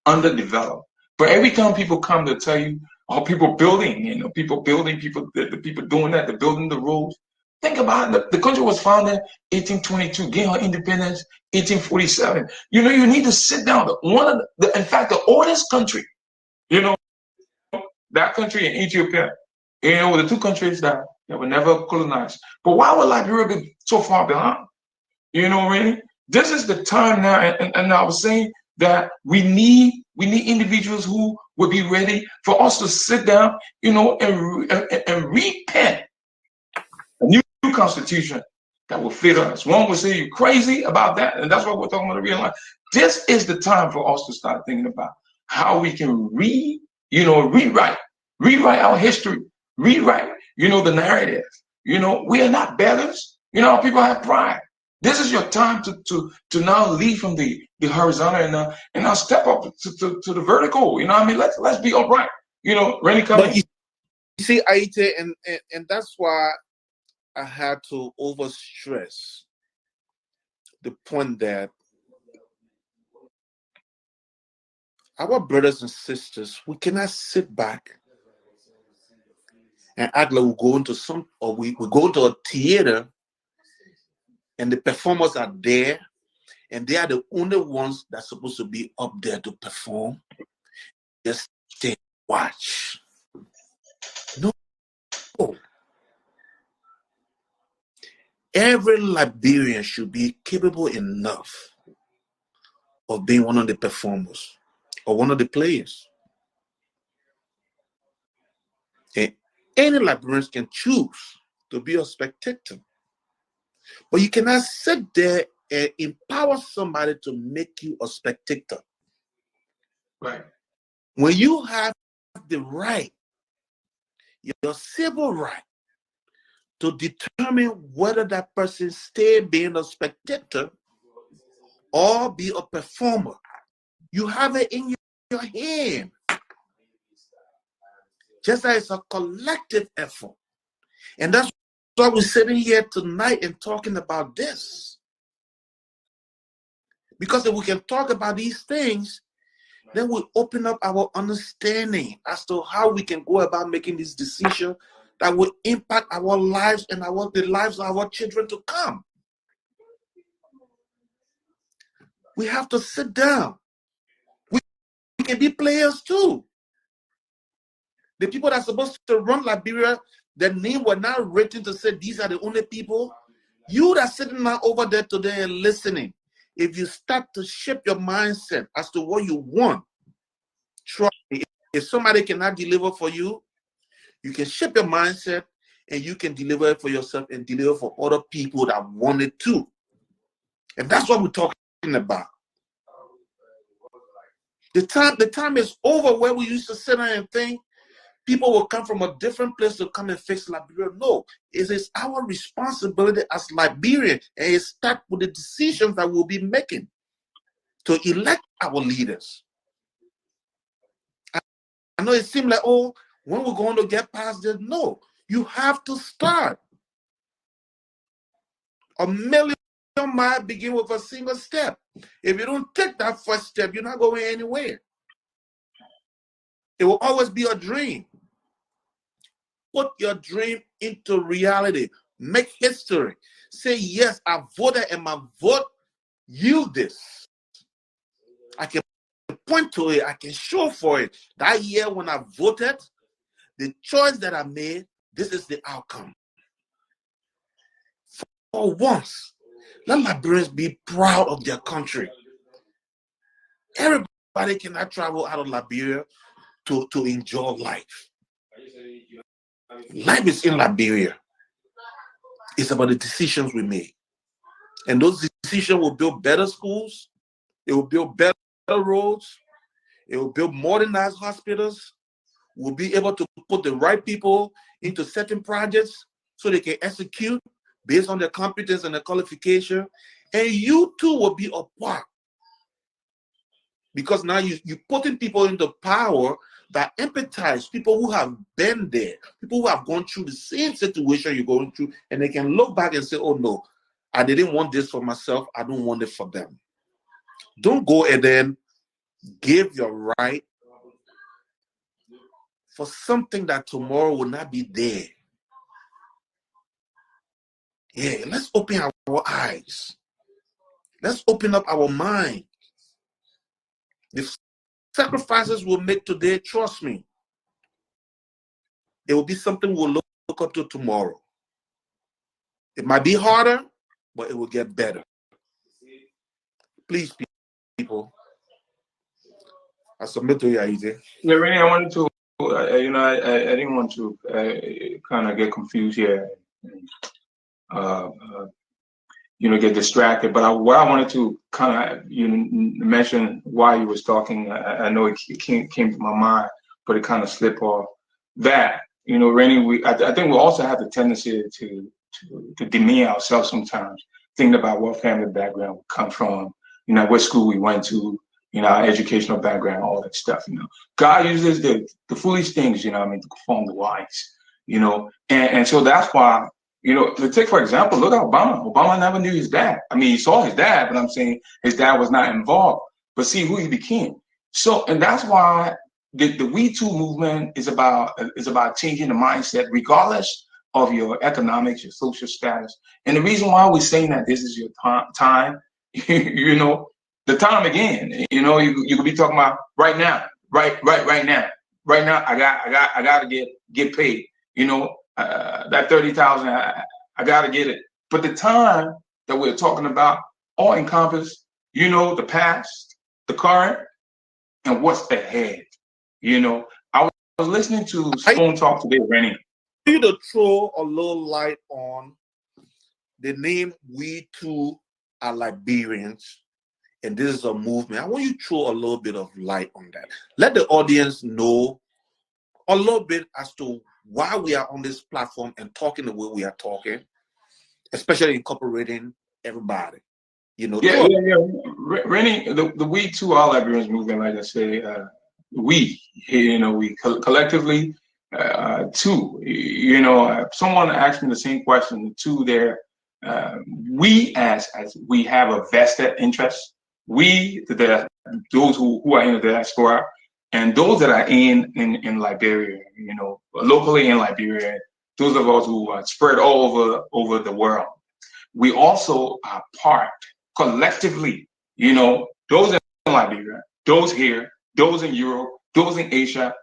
underdeveloped. But every time people come to tell you, oh, people building, people building, the people doing that, they're building the roads. Think about it. The country was founded 1822, gained her independence 1847. You need to sit down. In fact, the oldest country, that country in Ethiopia, were the two countries that were never colonized. But why would Liberia be so far behind? Really? This is the time now, and I was saying that we need individuals who will be ready for us to sit down, and repent a new constitution that will fit us. One will say you're crazy about that, and that's what we're talking about, real life. This is the time for us to start thinking about how we can rewrite our history, rewrite, the narrative. We are not beggars. People have pride. This is your time to now leave from the horizontal and now step up to the vertical. You know what I mean? Let's be upright. Rennie, come in. You see, Ayiti, and that's why I had to overstress the point that our brothers and sisters, we cannot sit back and act like we go into we go to a theater and the performers are there and they are the only ones that's supposed to be up there to perform. Just stay, watch. No. Every Liberian should be capable enough of being one of the performers or one of the players. Any Liberians can choose to be a spectator. But you cannot sit there and empower somebody to make you a spectator. Right. When you have the right, your civil right, to determine whether that person stay being a spectator or be a performer, you have it in your hand. Just as it's a collective effort. And that's why we're sitting here tonight and talking about this. Because if we can talk about these things, then we open up our understanding as to how we can go about making this decision that will impact our lives and the lives of our children to come. We have to sit down. We can be players too. The people that are supposed to run Liberia, their name were not written to say these are the only people. You that are sitting now over there today and listening, if you start to shape your mindset as to what you want, trust me, if somebody cannot deliver for you, you can shape your mindset and you can deliver it for yourself and deliver for other people that want it too. And that's what we're talking about. The time is over where we used to sit there and think people will come from a different place to come and fix Liberia. No, it is our responsibility as Liberians, and it starts with the decisions that we'll be making to elect our leaders. I know it seems like, oh, when we're going to get past this, no, you have to start. A million miles begin with a single step. If you don't take that first step, you're not going anywhere. It will always be a dream. Put your dream into reality. Make history. Say, yes, I voted and my vote yield this. I can point to it. I can show for it. That year when I voted, the choice that I made, this is the outcome. For once, let Liberians be proud of their country. Everybody cannot travel out of Liberia to enjoy life. Life is in Liberia. It's about the decisions we make. And those decisions will build better schools. It will build better roads. It will build modernized hospitals. We'll be able to put the right people into certain projects so they can execute based on their competence and their qualification. And you too will be a part. Because now you're putting people into power that empathize, people who have been there, people who have gone through the same situation you're going through, and they can look back and say, oh no, I didn't want this for myself, I don't want it for them. Don't go and then give your right for something that tomorrow will not be there. Yeah, let's open our eyes. Let's open up our mind. The sacrifices we'll make today, trust me, it will be something we'll look up to tomorrow. It might be harder, but it will get better. Please, people, I submit to you, Ayiti. Yeah, Renee, I wanted to, I didn't want to kind of get confused here, get distracted. But what I wanted to kind of mention while you was talking, I know it came to my mind, but it kind of slipped off. That Rennie, I think we also have the tendency to demean ourselves sometimes, thinking about what family background we come from, what school we went to, our educational background, all that stuff. God uses the foolish things, to perform the wise, and so that's why. To take for example, look at Obama. Obama never knew his dad. I mean, he saw his dad, but I'm saying his dad was not involved. But see who he became. So, and that's why the WE2R movement is about changing the mindset, regardless of your economics, your social status. And the reason why we're saying that this is your time, the time again. You could be talking about right now, right now. Right now, I got to get paid. That 30,000, I gotta get it. But the time that we're talking about all encompass, the past, the current, and what's ahead. I was listening to Spoon Talk today, Rennie, you to throw a little light on the name We Too Are Liberians, and this is a movement. I want you to throw a little bit of light on that. Let the audience know a little bit as to why we are on this platform and talking the way we are talking, especially incorporating everybody. You know, Rennie, the We2R Liberians movement, like I say, we collectively, two. If someone asked me the same question, the two there, we as we have a vested interest. We, those who are in the diaspora, and those that are in Liberia, locally in Liberia, those of us who are spread all over the world. We also are part collectively, those in Liberia, those here, those in Europe, those in Asia,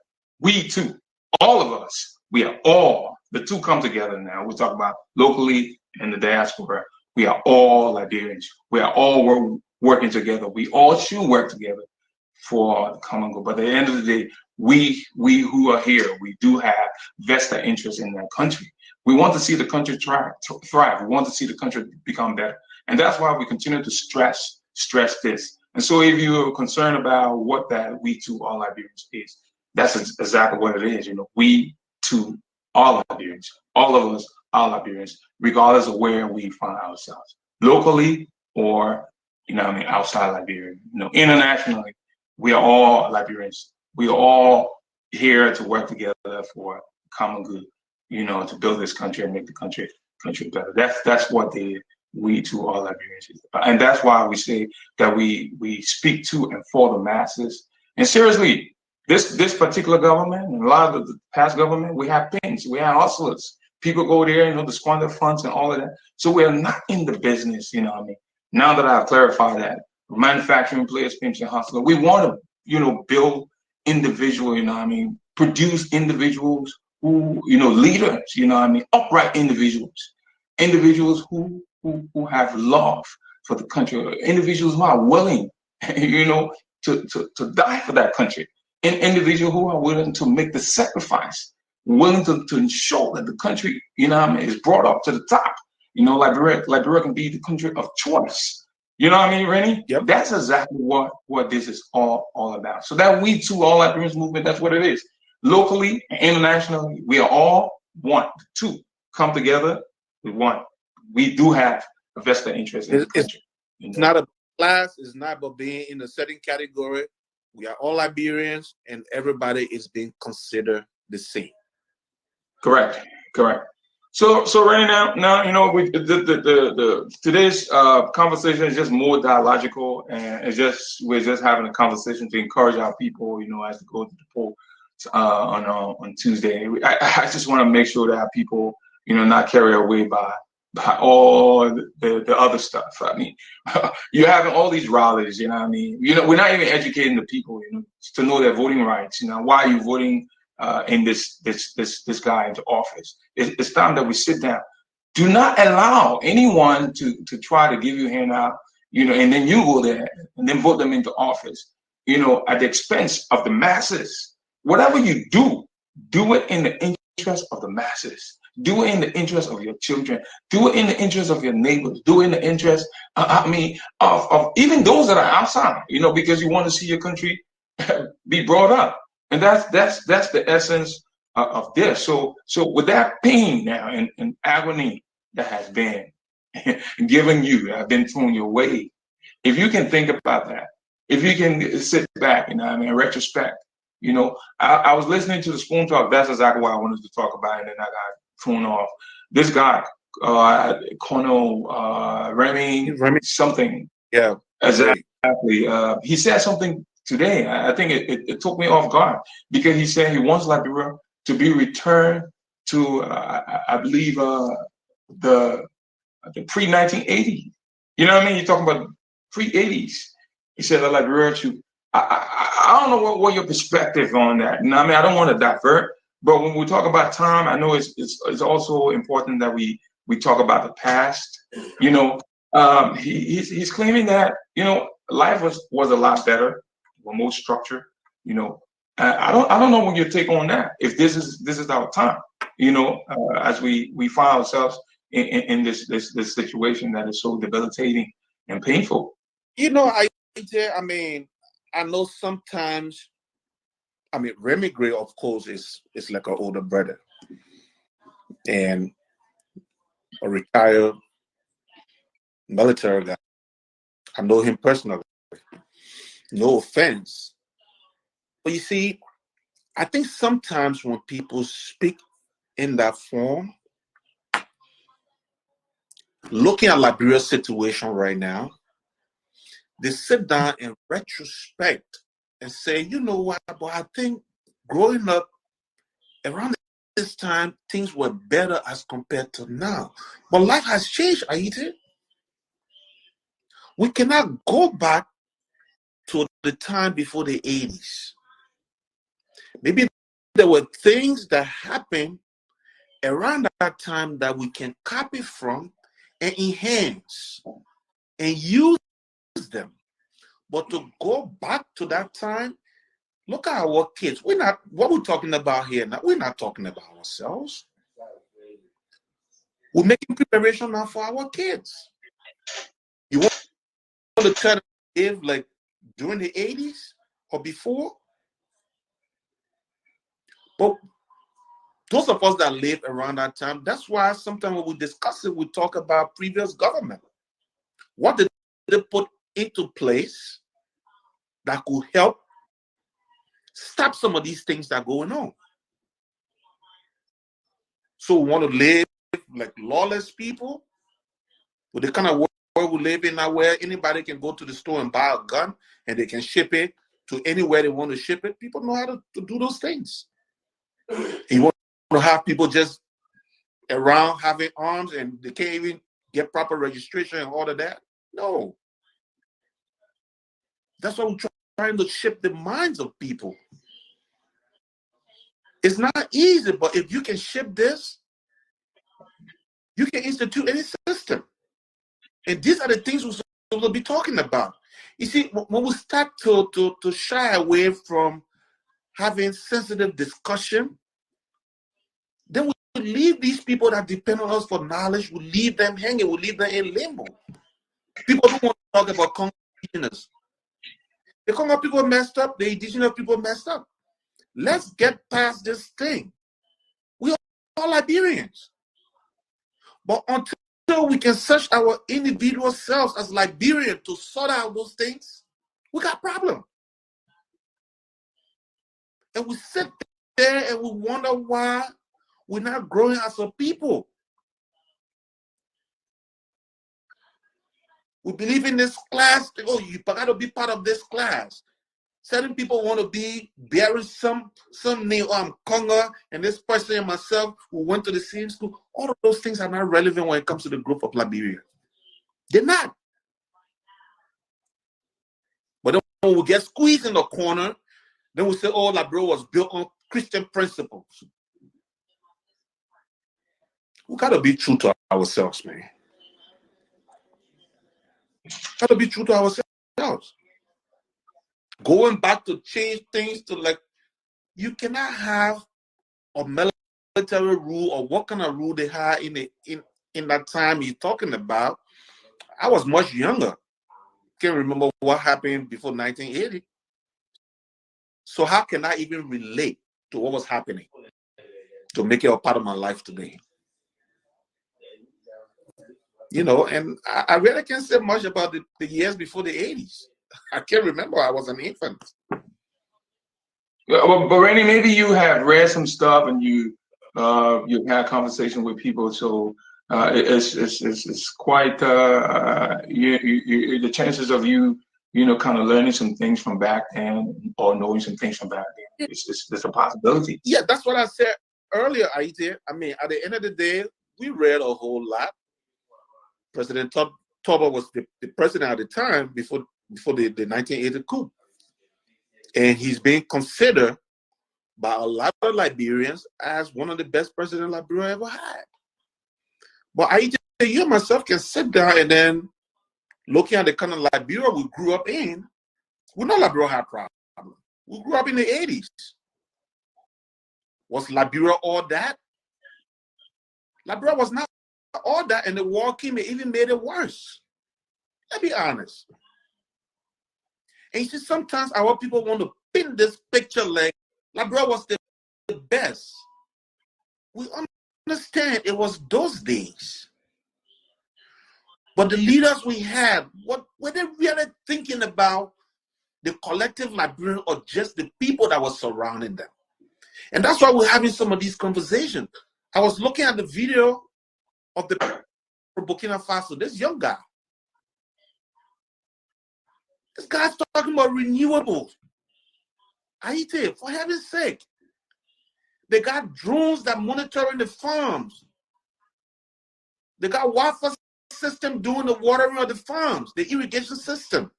we too, all of us, we are all, the two come together now. We talk about locally and the diaspora. We are all Liberians. We are all working together. We all should work together for the common good. But at the end of the day, we who are here, we do have vested interest in that country. We want to see the country thrive. We want to see the country become better. And that's why we continue to stress this. And so if you're concerned about what that We2R Liberians is, that's exactly what it is. We too are Liberians. All of us are Liberians, regardless of where we find ourselves, locally or, outside Liberia. Internationally, we are all Liberians. We are all here to work together for common good, to build this country and make the country better. That's what the We2R Liberians is about. And that's why we say that we speak to and for the masses. And seriously, this particular government and a lot of the past government, we have things, we have hustlers. People go there, to squander funds and all of that. So we are not in the business, Now that I've clarified that, manufacturing players, pimps, and hustlers, we want to, build individual, produce individuals who, leaders, upright individuals who have love for the country, individuals who are willing, to die for that country, and individuals who are willing to make the sacrifice, willing to ensure that the country, is brought up to the top. Liberia can be the country of choice. You know what I mean, Rennie? Yep. That's exactly what this is all about. So that We2R Liberians movement, that's what it is. Locally and internationally, we are all one. Two come together. We one. We do have a vested interest in the country. It's not a class. It's not about being in a certain category. We are all Liberians, and everybody is being considered the same. Correct. So right now, we today's conversation is just more dialogical, and we're just having a conversation to encourage our people, as to go to the poll on Tuesday. I just want to make sure that our people, not carried away by all the other stuff. I mean, you're having all these rallies, we're not even educating the people, to know their voting rights. Why are you voting in this guy into office? It's time that we sit down. Do not allow anyone to try to give you a handout, and then you go there and then vote them into office, at the expense of the masses. Whatever you do it in the interest of the masses. Do it in the interest of your children. Do it in the interest of your neighbors. Do it in the interest, of even those that are outside, because you want to see your country be brought up. And that's the essence of this. So with that pain now and agony that has been given you, that have been thrown your way, if you can think about that, if you can sit back, in retrospect, I was listening to the Spoon Talk. That's exactly what I wanted to talk about, and then I got thrown off. This guy, Colonel Remy something. Yeah, exactly. He said something today. I think it took me off guard, because he said he wants Liberia to be returned to, I believe, the pre-1980. You know what I mean? You're talking about pre-80s. He said that Liberia should. I don't know what your perspective on that. I don't want to divert, but when we talk about time, I know it's also important that we talk about the past. He's claiming that life was a lot better, more structured. I don't know what your take on that. If this is our time, as we find ourselves in this situation that is so debilitating and painful. I mean, I know sometimes. I mean, Remy Gray, of course, is like an older brother and a retired military guy. I know him personally. No offense, but you see, I think sometimes when people speak in that form, looking at Liberia's situation right now, they sit down in retrospect and say, you know what, but I think growing up around this time, things were better as compared to now. But life has changed, Ayiti. We cannot go back to the time before the 80s. Maybe there were things that happened around that time that we can copy from and enhance and use them. But to go back to that time, look at our kids. What we're talking about here now, we're not talking about ourselves. We're making preparation now for our kids. You want to try to live like during the 80s or before? But those of us that live around that time, that's why sometimes when we discuss it, we talk about previous government. What did they put into place that could help stop some of these things that are going on? So we want to live like lawless people with the kind of world we live in now where anybody can go to the store and buy a gun and they can ship it to anywhere they want to ship it. People know how to do those things. You want to have people just around having arms and they can't even get proper registration and all of that? No. That's why we're trying to shift the minds of people. It's not easy, but if you can shift this, you can institute any system. And these are the things we'll be talking about. You see, when we start to shy away from having sensitive discussion, then we leave these people that depend on us for knowledge, we leave them hanging, we leave them in limbo. People don't want to talk about Congo indigenous. The Congo people messed up, the indigenous people messed up. Let's get past this thing. We are all Liberians. But until we can search our individual selves as Liberians to sort out those things, we got problem. And we sit there and we wonder why we're not growing as a people. We believe in this class. Oh, you got to be part of this class. Certain people want to be bearing some name. Oh, I'm Congo, and this person and myself who went to the same school. All of those things are not relevant when it comes to the group of Liberia. They're not. But then when we get squeezed in the corner, then we say, oh, Liberia was built on Christian principles. We got to be true to ourselves, man. Got to be true to ourselves. Going back to change things to like, you cannot have a military rule or what kind of rule they had in that time you're talking about. I was much younger. Can't remember what happened before 1980. So how can I even relate to what was happening to make it a part of my life today? And I really can't say much about the years before the 80s. I can't remember. I was an infant. But Randy, maybe you have read some stuff and you've had conversation with people, so it's quite the chances of you kind of learning some things from back then or knowing some things from back then. It's a possibility. Yeah, that's what I said earlier, Ayiti. I mean, at the end of the day, we read a whole lot. President Toba was the president at the time before the 1980 coup. And he's being considered by a lot of Liberians as one of the best presidents Liberia ever had. But you and myself can sit down and then looking at the kind of Liberia we grew up in, we know Liberia had problems. We grew up in the 80s. Was Liberia all that? Liberia was not all that, and the war came and even made it worse. Let's be honest. And you see, sometimes our people want to pin this picture like Liberia was the best. We understand it was those days. But the leaders we had, what were they really thinking about the collective Liberian or just the people that were surrounding them? And that's why we're having some of these conversations. I was looking at the video of the from Burkina Faso, this young guy. This guy's talking about renewables. Ayiti, for heaven's sake. They got drones that monitoring the farms. They got water system doing the watering of the farms, the irrigation system.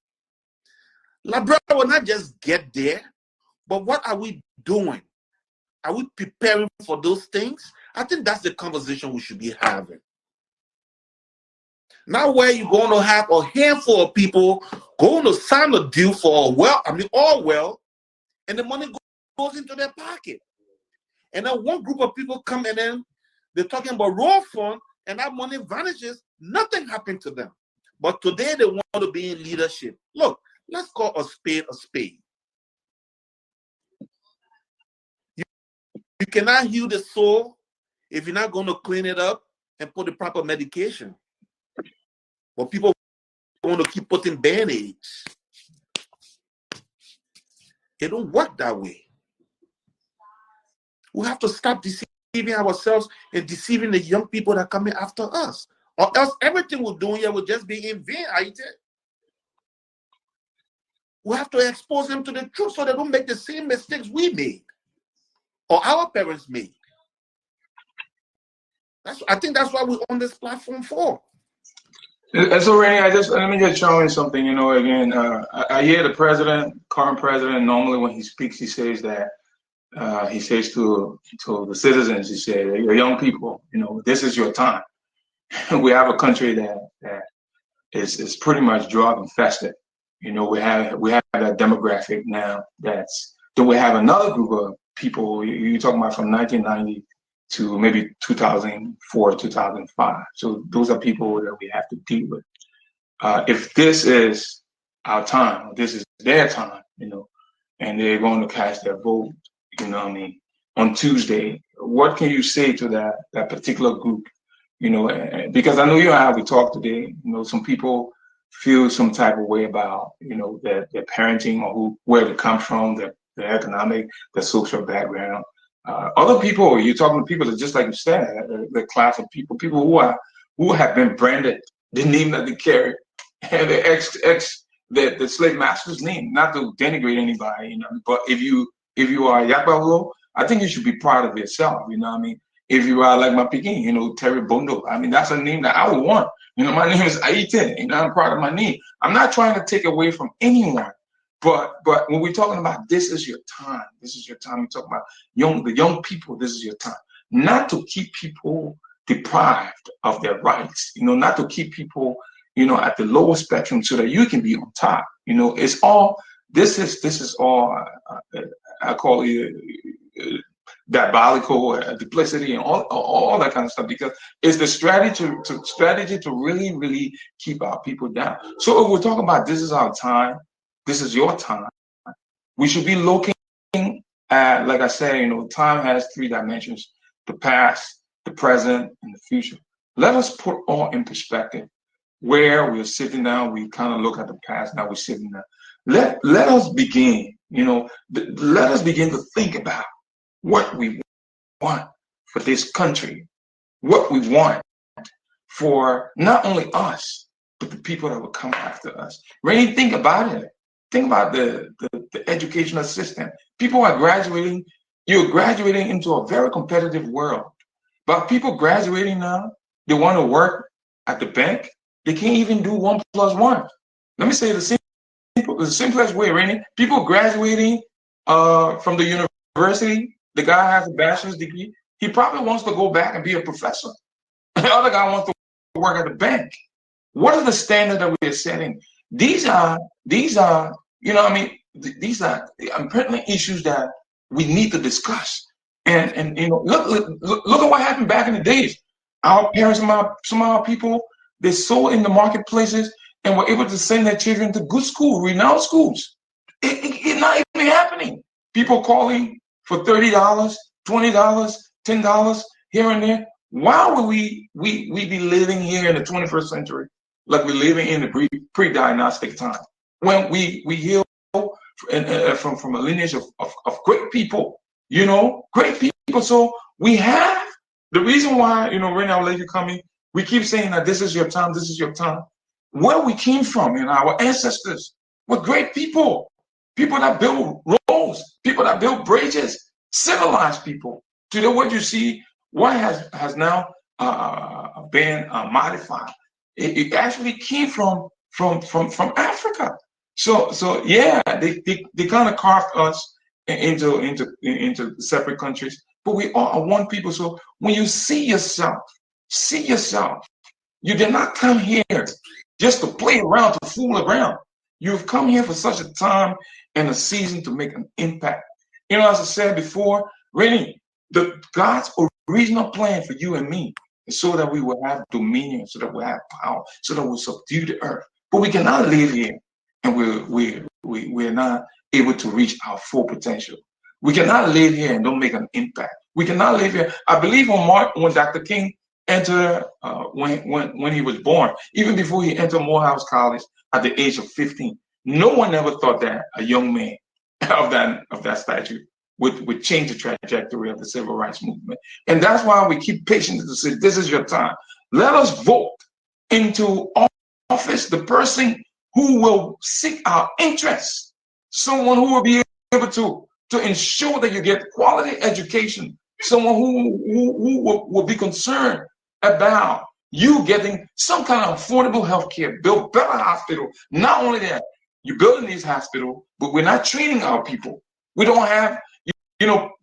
Liberia will not just get there, but what are we doing? Are we preparing for those things? I think that's the conversation we should be having. Now where you're going to have a handful of people going to sign a deal for oil, and the money goes into their pocket. And then one group of people come in and they're talking about raw fund, and that money vanishes. Nothing happened to them. But today they want to be in leadership. Look, let's call a spade a spade. You cannot heal the soul if you're not going to clean it up and put the proper medication. But people want to keep putting band-aids. It don't work that way. We have to stop deceiving ourselves and deceiving the young people that are coming after us. Or else everything we're doing here will just be in vain. We have to expose them to the truth so they don't make the same mistakes we made or our parents made. I think that's why we're on this platform for. So Randy, let me just show you something. Again, I hear the current president, normally when he speaks, he says that he says to the citizens, he says, "You're young people, this is your time." We have a country that is pretty much drug infested. We have that demographic now then we have another group of people. You're talking about from 1990 to maybe 2004, 2005. So those are people that we have to deal with. If this is our time, this is their time, and they're going to cast their vote, on Tuesday, what can you say to that particular group? Because I know you and I, we talked today, some people feel some type of way about, their parenting or where they come from, their economic, their social background. Other people, you're talking to people that, just like you said, the class of people who have been branded the name that they carry, and the slave master's name. Not to denigrate anybody, but if you are Yakbalo, I think you should be proud of yourself. If you are like my Peking, Terry Bondo, that's a name that I would want. My name is Ayiti, I'm proud of my name. I'm not trying to take away from anyone. But when we're talking about this is your time, this is your time. We're talking about the young people, this is your time. Not to keep people deprived of their rights, not to keep people, at the lower spectrum so that you can be on top. It's all, this is all, I call it diabolical, duplicity, and all that kind of stuff, because it's the strategy to really, really keep our people down. So if we're talking about this is our time, this is your time, we should be looking at, like I said, time has three dimensions: the past, the present, and the future. Let us put all in perspective. Where we're sitting down, we kind of look at the past, now we're sitting down. Let us begin, let us begin to think about what we want for this country, what we want for not only us, but the people that will come after us. Really think about it. Think about the educational system. People are graduating. You're graduating into a very competitive world. But people graduating now, they want to work at the bank. They can't even do 1 + 1. Let me say the simplest way, Rainy. People graduating from the university, the guy has a bachelor's degree. He probably wants to go back and be a professor. The other guy wants to work at the bank. What is the standard that we are setting? These are, these are pertinent issues that we need to discuss. And look at what happened back in the days. Our parents, some of our people, they sold in the marketplaces and were able to send their children to good school, renowned schools. It's not even happening. People calling for $30, $20, $10 here and there. Why would we be living here in the 21st century like we're living in the pre-diagnostic time when we heal from a lineage of great people, great people. So we have the reason why, right now, lady coming, we keep saying that this is your time, this is your time. Where we came from, our ancestors were great people, people that built roads, people that built bridges, civilized people. Today, what you see, what has now been modified. It actually came from Africa. So yeah, they kind of carved us into separate countries, but we all are one people. So when you see yourself, you did not come here just to play around, to fool around. You've come here for such a time and a season to make an impact. As I said before, really, God's original plan for you and me is so that we will have dominion, so that we'll have power, so that we'll subdue the earth. But we cannot live here and we're not able to reach our full potential. We cannot live here and don't make an impact. We cannot live here. I believe when Dr. King entered, when he was born, even before he entered Morehouse College at the age of 15, no one ever thought that a young man of that stature would change the trajectory of the civil rights movement. And that's why we keep patient to say, this is your time. Let us vote into office the person who will seek our interests, someone who will be able to ensure that you get quality education, someone who will be concerned about you getting some kind of affordable health care, build better hospital. Not only that, you're building these hospitals, but we're not training our people. We don't have,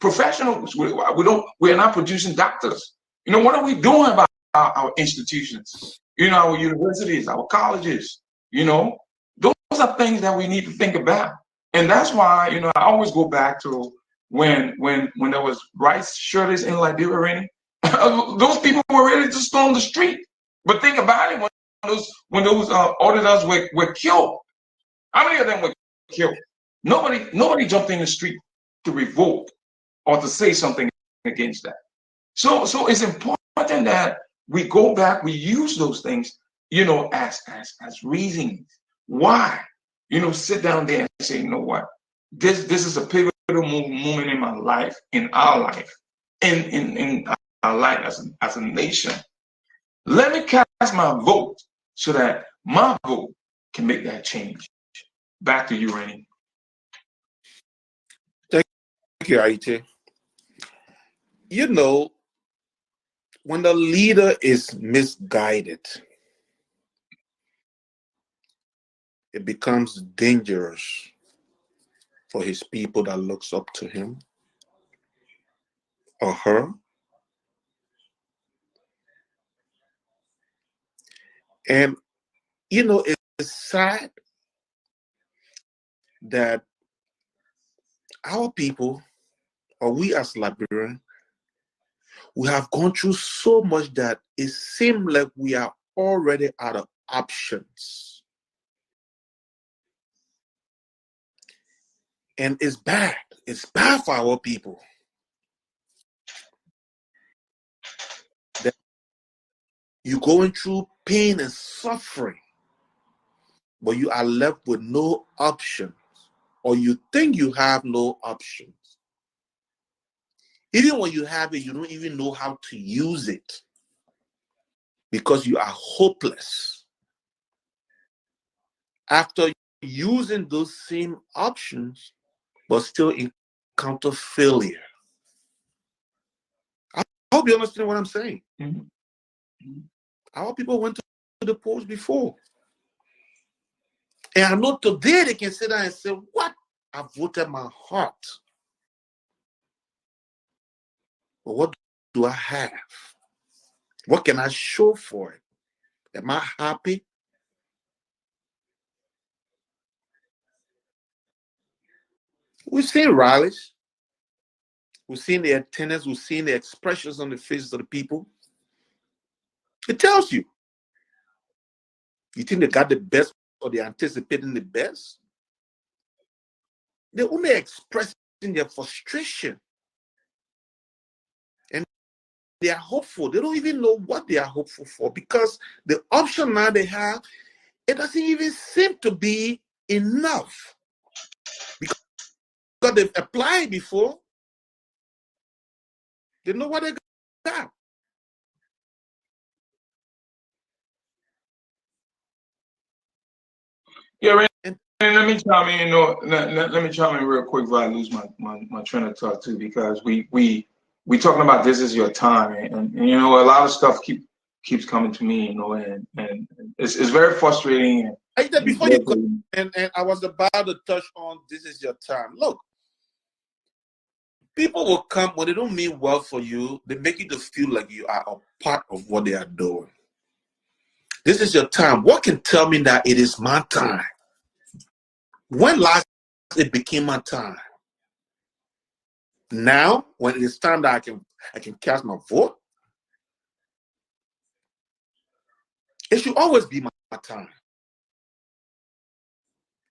professionals. We're not producing doctors. What are we doing about our institutions? Our universities, our colleges. Those are things that we need to think about. And that's why, I always go back to when there was rice shortage in Liberia. Those people were ready to storm the street. But think about it, when those auditors were killed. How many of them were killed? Nobody jumped in the street to revolt or to say something against that. So it's important that we go back, we use those things, as reasons. Why? Sit down there and say, you know what? This is a pivotal moment in my life, in our life, in our life as a nation. Let me cast my vote so that my vote can make that change. Back to you, Rainy. Thank you, Ayiti. When the leader is misguided, it becomes dangerous for his people that looks up to him or her. And it's sad that our people, or we as Liberians, we have gone through so much that it seems like we are already out of options. And it's bad. It's bad for our people. That you're going through pain and suffering, but you are left with no options, or you think you have no options. Even when you have it, you don't even know how to use it because you are hopeless. After using those same options, but still encounter failure. I hope you understand what I'm saying. Mm-hmm. Our people went to the polls before. And I know today they can sit down and say, what? I voted my heart. But what do I have? What can I show for it? Am I happy? We've seen rallies. We've seen the attendance. We've seen the expressions on the faces of the people. It tells you. You think they got the best or they're anticipating the best? They're only expressing their frustration. And they are hopeful. They don't even know what they are hopeful for, because the option now they have, it doesn't even seem to be enough. Because they've applied before. They know what they got. Yeah, right. And let me chime in. Let me chime in real quick before I lose my train of thought too, because we talking about this is your time, and a lot of stuff keeps coming to me, and it's very frustrating. And Before you go, and I was about to touch on this is your time. Look, people will come when they don't mean well for you. They make you to feel like you are a part of what they are doing. This is your time. What can tell me that it is my time? When last it became my time? Now, when it is time that I can cast my vote, it should always be my time.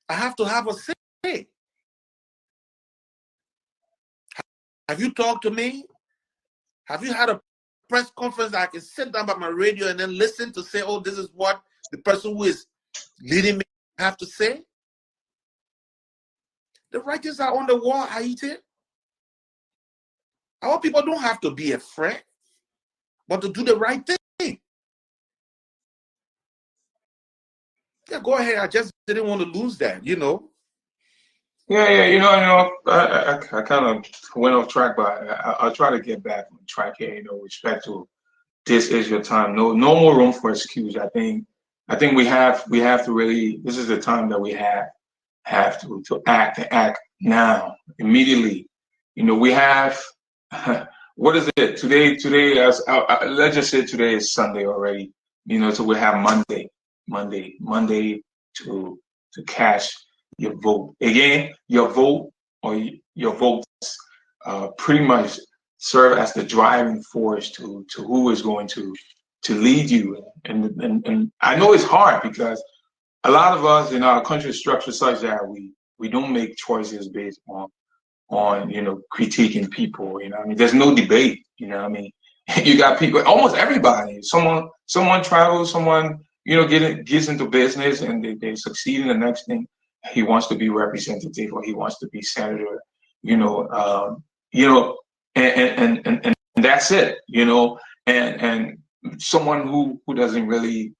I have to have a say. Have you talked to me? Have you had a press conference that I can sit down by my radio and then listen to say, oh, this is what the person who is leading me have to say? The righteous are on the wall, Ayiti. Our people don't have to be afraid, but to do the right thing. Yeah, go ahead. I just didn't want to lose that, Yeah. I kind of went off track, but I'll try to get back on track here. Respect to this is your time. No more room for excuse. I think we have to really. This is the time that we have to act now, immediately. We have. What is it today? As let's just say today is Sunday already. So we have Monday to cast your vote. Again, your vote or your votes pretty much serve as the driving force to who is going to lead you. And I know it's hard because a lot of us in our country structure such that we don't make choices based on critiquing people. There's no debate. You got people, almost everybody. Someone travels, someone gets into business and they succeed in the next thing. He wants to be representative or he wants to be senator. And that's it. And someone who doesn't really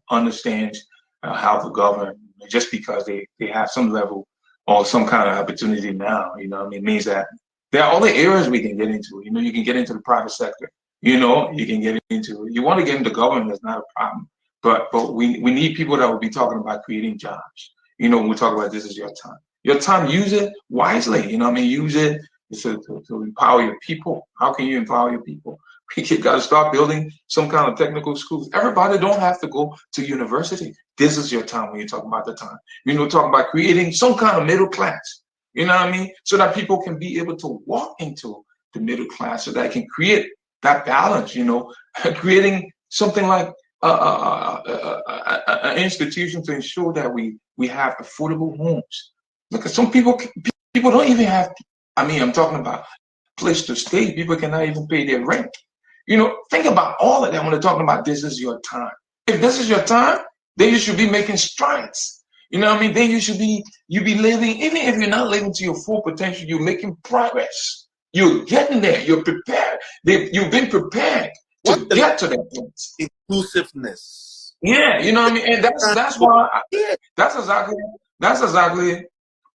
understands how to govern just because they have some level or some kind of opportunity now, it means that there are other areas we can get into. You can get into the private sector. You can get into. You want to get into government, that's not a problem. But we need people that will be talking about creating jobs. When we talk about this is your time. Your time, use it wisely. Use it to empower your people. How can you empower your people? You got to start building some kind of technical schools. Everybody don't have to go to university. This is your time when you're talking about the time. Talking about creating some kind of middle class. So that people can be able to walk into the middle class, so that it can create that balance. Creating something like an institution to ensure that we have affordable homes. Because some people don't even have. I'm talking about place to stay. People cannot even pay their rent. Think about all of that when they're talking about this is your time. If this is your time, then you should be making strides. Then you be living, even if you're not living to your full potential, you're making progress. You're getting there. You're prepared. You've been prepared to get to that place. Inclusiveness. Yeah, and that's why that's exactly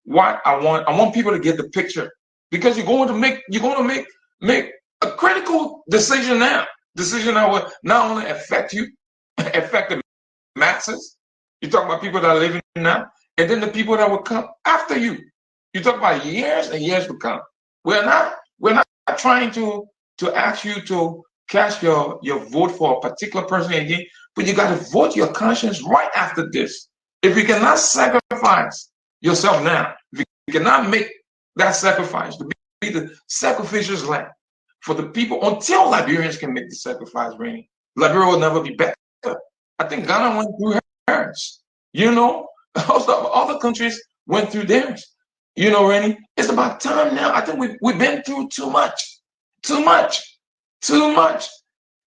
what I want. I want people to get the picture, because you're going to make a critical decision now. Decision that will not only affect you, affect the masses. You talk about people that are living now, and then the people that will come after you. You talk about years and years to come. We're not trying to ask you to cast your vote for a particular person again, but you got to vote your conscience right after this. If you cannot sacrifice yourself now, if you cannot make that sacrifice, to be the sacrificial lamb for the people until Liberians can make the sacrifice, Rainy. Liberia will never be better. I think Ghana went through hers. You know, other countries went through theirs. You know, Rainy, it's about time now. I think we've been through too much, too much, too much.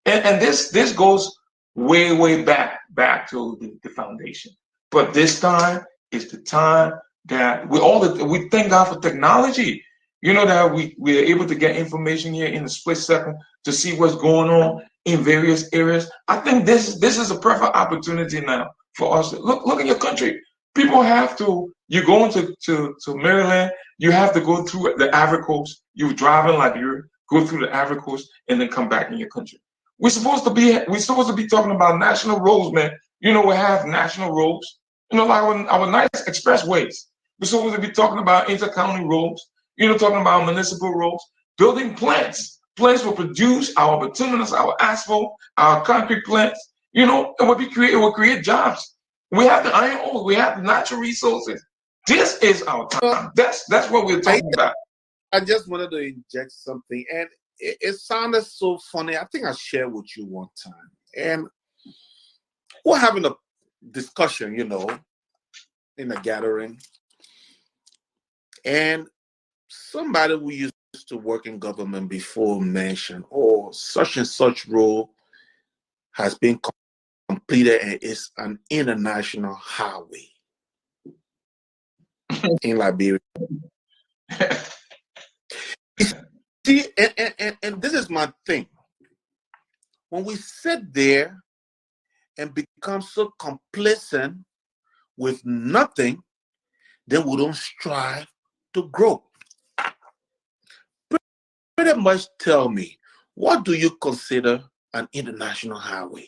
And this goes way back to the foundation. But this time is the time that we thank God for technology. You know that we are able to get information here in a split second to see what's going on in various areas. I think this is a perfect opportunity now for us. Look at your country. People have to. You go to Maryland, you have to go through the Ivory Coast. You drive in Liberia, go through the Ivory Coast, and then come back in your country. We're supposed to be talking about national roads, man. You know, we have national roads. You know, like our nice expressways. We're supposed to be talking about intercounty roads. You know, talking about municipal roads, building plants. Plants will produce our bituminous, our asphalt, our concrete plants. You know, it will create jobs. We have the iron ore. We have the natural resources. This is our time. That's what we're talking about. I just wanted to inject something, and it sounded so funny. I think I shared with you one time, and we're having a discussion, you know, in a gathering, and somebody who used to work in government before mentioned, oh, such and such role has been completed and it's an international highway in Liberia. See, and this is my thing. When we sit there and become so complacent with nothing, then we don't strive to grow. Pretty much tell me, what do you consider an international highway?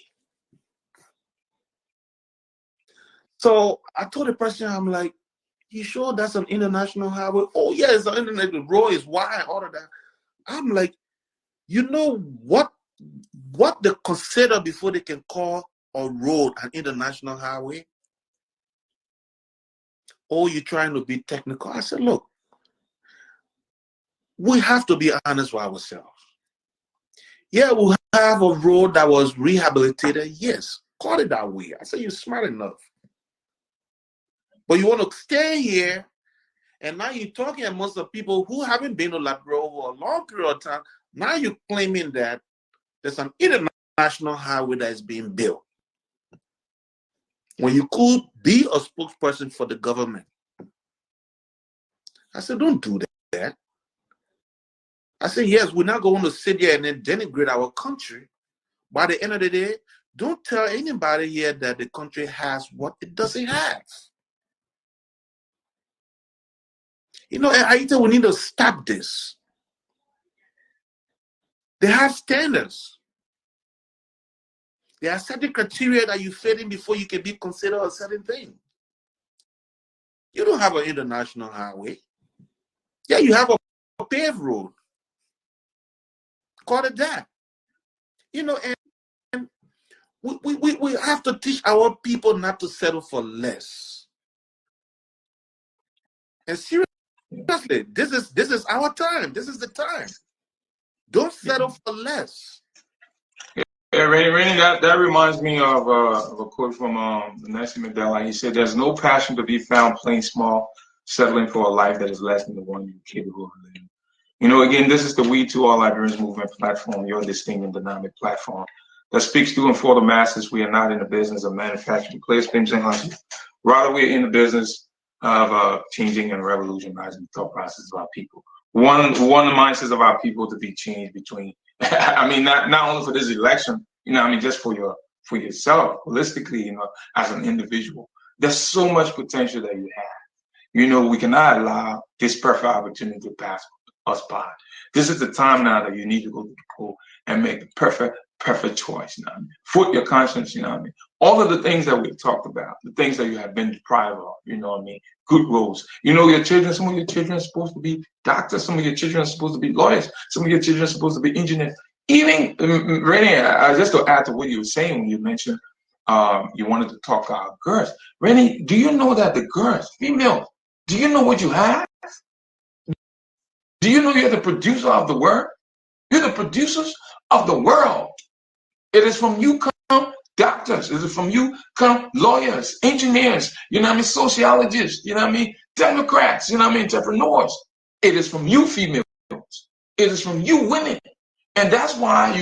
So I told the person, I'm like, you sure that's an international highway? Oh, yeah, it's an international. The road is wide, all of that. I'm like, you know what they consider before they can call a road an international highway? Oh, you're trying to be technical. I said, look, we have to be honest with ourselves. Yeah, we have a road that was rehabilitated. Yes, call it that way. I said, you're smart enough. But you want to stay here, and now you're talking amongst the people who haven't been to Liberia over a long period of time. Now you're claiming that there's an international highway that is being built, when you could be a spokesperson for the government. I said, don't do that. I said, yes, we're not going to sit here and then denigrate our country. By the end of the day, don't tell anybody here that the country has what it doesn't have. You know, I think we need to stop this. They have standards. There are certain criteria that you fit in before you can be considered a certain thing. You don't have an international highway. Yeah, you have a paved road. Call it that. You know, and we have to teach our people not to settle for less. And seriously, this is our time. This is the time. Don't settle for less. Yeah, Rainy, that reminds me of a quote from Nelson Mandela. He said, "There's no passion to be found playing small, settling for a life that is less than the one you're capable of living." You know, again, this is the WE2R Liberians Movement platform, your distinct and dynamic platform that speaks to and for the masses. We are not in the business of manufacturing place claims and hunting. Rather, we're in the business of changing and revolutionizing the thought process of our people. One of the mindsets of our people to be changed between. I mean, not only for this election, you know, I mean, just for yourself, holistically, you know, as an individual. There's so much potential that you have. You know, we cannot allow this perfect opportunity to pass us by. This is the time now that you need to go to the pool and make the perfect choice. You know what I mean? Foot your conscience, you know what I mean? All of the things that we've talked about, the things that you have been deprived of, you know what I mean? Good roles. You know, your children, some of your children are supposed to be doctors, some of your children are supposed to be lawyers, some of your children are supposed to be engineers. Even, Renee, just to add to what you were saying when you mentioned you wanted to talk about girls. Renee, do you know that the girls, female, do you know what you have? Do you know you're the producer of the word? You're the producers of the world. It is from you come doctors. It is from you come lawyers, engineers, you know what I mean, sociologists, you know what I mean, Democrats, you know what I mean, entrepreneurs. It is from you females. It is from you women. And that's why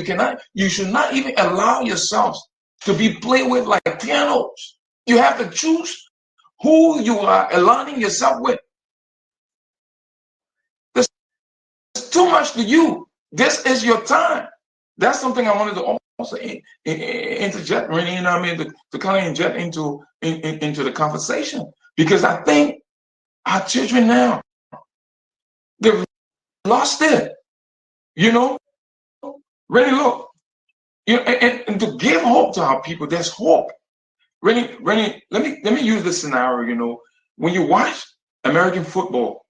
you should not even allow yourselves to be played with like pianos. You have to choose who you are aligning yourself with. There's too much to you. This is your time. That's something I wanted to also interject, really, you know what I mean, to kind of inject into the conversation. Because I think our children now, they've lost it. You know, really look, you know, and to give hope to our people, there's hope. Really, let me use this scenario, you know. When you watch American football,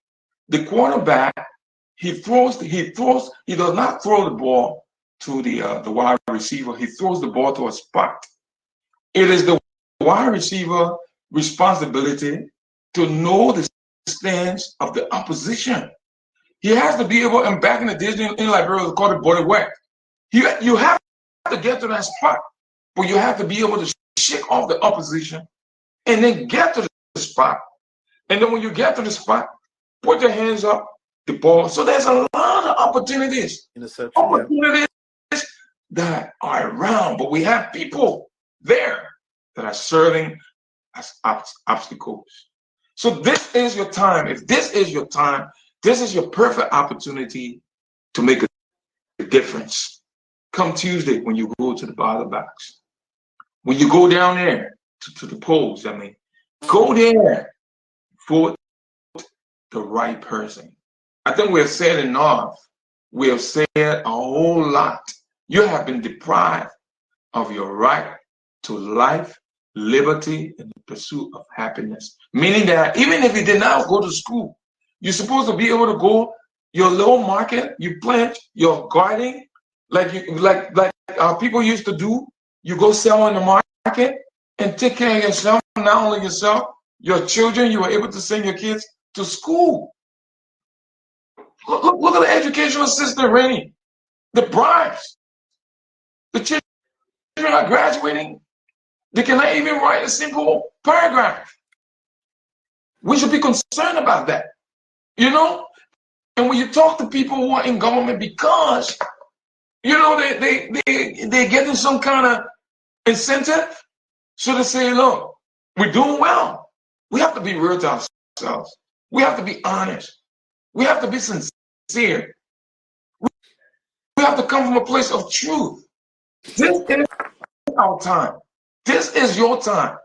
the quarterback, he does not throw the ball to the wide receiver. He throws the ball to a spot. It is the wide receiver responsibility to know the stance of the opposition. He has to be able, and back in the days in Liberia, they called it body work. You have to get to that spot, but you have to be able to shake off the opposition and then get to the spot. And then when you get to the spot, put your hands up the ball. So there's a lot of opportunities that are around, but we have people there that are serving as obstacles. So this is your time. If this is your time, this is your perfect opportunity to make a difference. Come Tuesday when you go to the ballot box. When you go down there to the polls, I mean, go there, vote the right person. I think we have said enough. We have said a whole lot. You have been deprived of your right to life, liberty, and the pursuit of happiness. Meaning that even if you did not go to school, you're supposed to be able to go your little market, you plant your garden, like people used to do. You go sell in the market and take care of yourself, not only yourself, your children. You were able to send your kids to school. Look at the educational system, Rennie. The bribes. The children are graduating. They cannot even write a simple paragraph. We should be concerned about that, you know? And when you talk to people who are in government, because, you know, they're getting some kind of incentive, so they say, look, we're doing well. We have to be real to ourselves. We have to be honest. We have to be sincere. We have to come from a place of truth. This is our time. This is your time.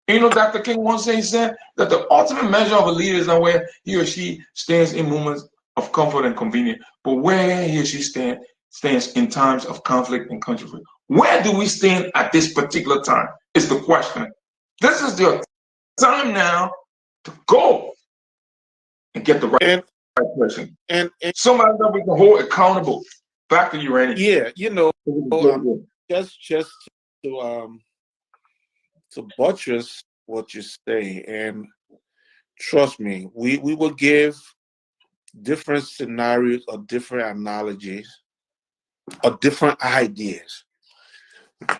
You know, Dr. King once said that the ultimate measure of a leader is not where he or she stands in moments of comfort and convenience, but where he or she stands in times of conflict and controversy. Where do we stand at this particular time is the question. This is the time now to go and get the right person. And somebody that we can hold accountable. Back to you, Randy. Yeah, you know, just to buttress what you say, and trust me, we will give different scenarios or different analogies or different ideas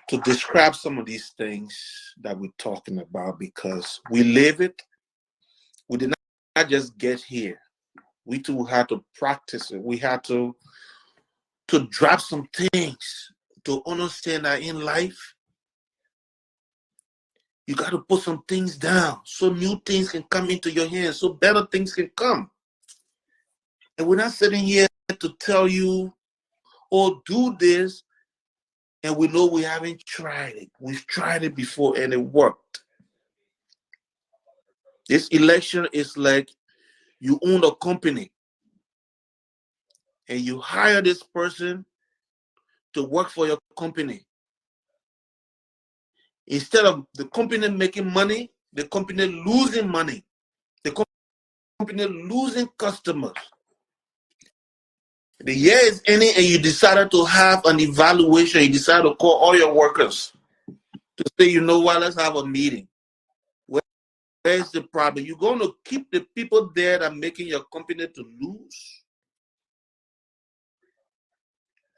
to describe some of these things that we're talking about, because we live it. We did not just get here. We too had to practice it. We had to drop some things to understand that in life, you got to put some things down so new things can come into your hands, so better things can come. And we're not sitting here to tell you, oh, do this, and we know we haven't tried it. We've tried it before and it worked. This election is like you own a company and you hire this person to work for your company. Instead of the company making money, the company losing money, the company losing customers. The year is ending and you decided to have an evaluation. You decided to call all your workers to say, you know what, let's have a meeting. Where's the problem? You're going to keep the people there that are making your company to lose?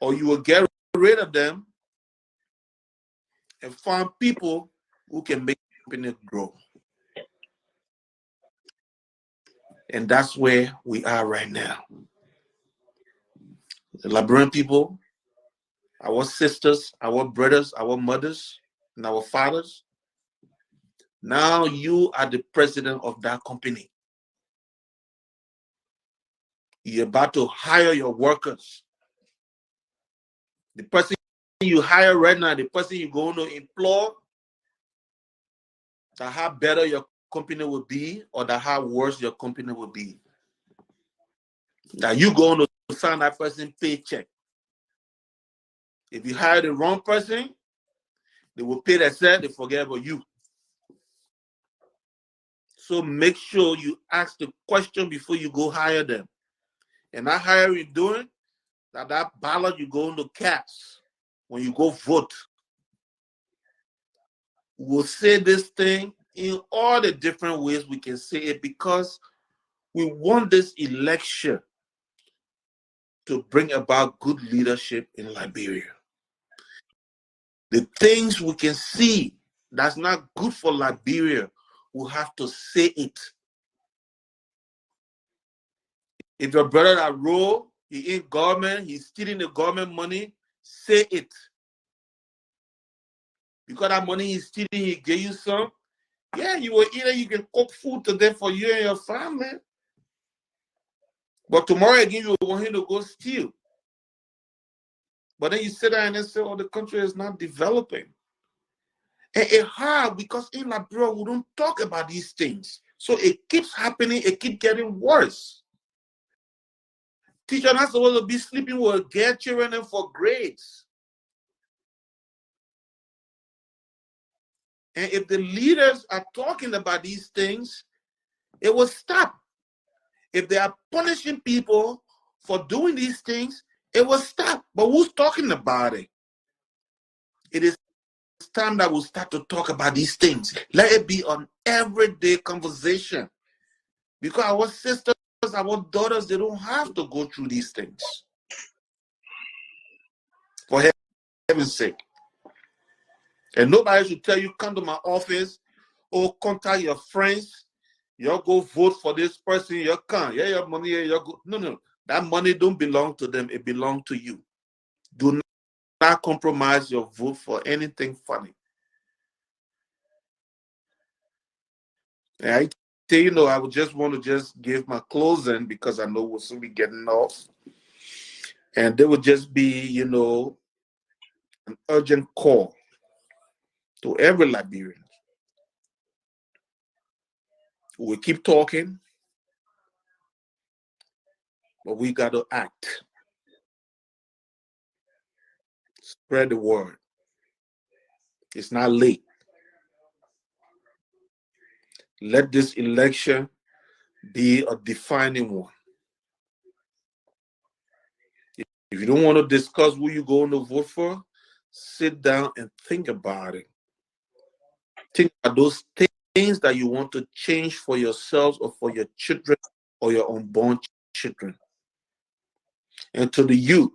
or you will get rid of them and find people who can make the company grow. And that's where we are right now. The Liberian people, our sisters, our brothers, our mothers, and our fathers, now you are the president of that company. You're about to hire your workers. The person you hire right now, the person you're going to employ, that how better your company will be or that how worse your company will be. Now you're going to sign that person's paycheck. If you hire the wrong person, they will pay themselves, they forget about you. So make sure you ask the question before you go hire them. And that hiring you're doing, that ballot you're going to cast when you go vote. We'll say this thing in all the different ways we can say it because we want this election to bring about good leadership in Liberia. The things we can see that's not good for Liberia, we'll have to say it. If your brother that roll, he in government, he's stealing the government money, say it. Because that money he's stealing, he gave you some. Yeah, you will eat it, you can cook food today for you and your family. But tomorrow again, you want him to go steal. But then you sit there and then say, oh, the country is not developing. And it's hard because in Liberia, we don't talk about these things. So it keeps happening, it keeps getting worse. Teachers are not supposed to be sleeping with girl children for grades. And if the leaders are talking about these things, it will stop. If they are punishing people for doing these things, it will stop. But who's talking about it? It is time that we'll start to talk about these things. Let it be an everyday conversation. Because our sisters, our daughters, they don't have to go through these things. For heaven's sake. And nobody should tell you, come to my office or contact your friends. You go vote for this person, you can't. Yeah, your money, you go. No. That money don't belong to them. It belongs to you. Do not compromise your vote for anything funny. And I tell you, I would just want to just give my closing because I know we'll soon be getting off. And there would just be, an urgent call to every Liberian. We keep talking, but we got to act. Spread the word. It's not late. Let this election be a defining one. If you don't want to discuss who you're going to vote for, sit down and think about it. Think about those things that you want to change for yourselves or for your children or your unborn children. And to the youth,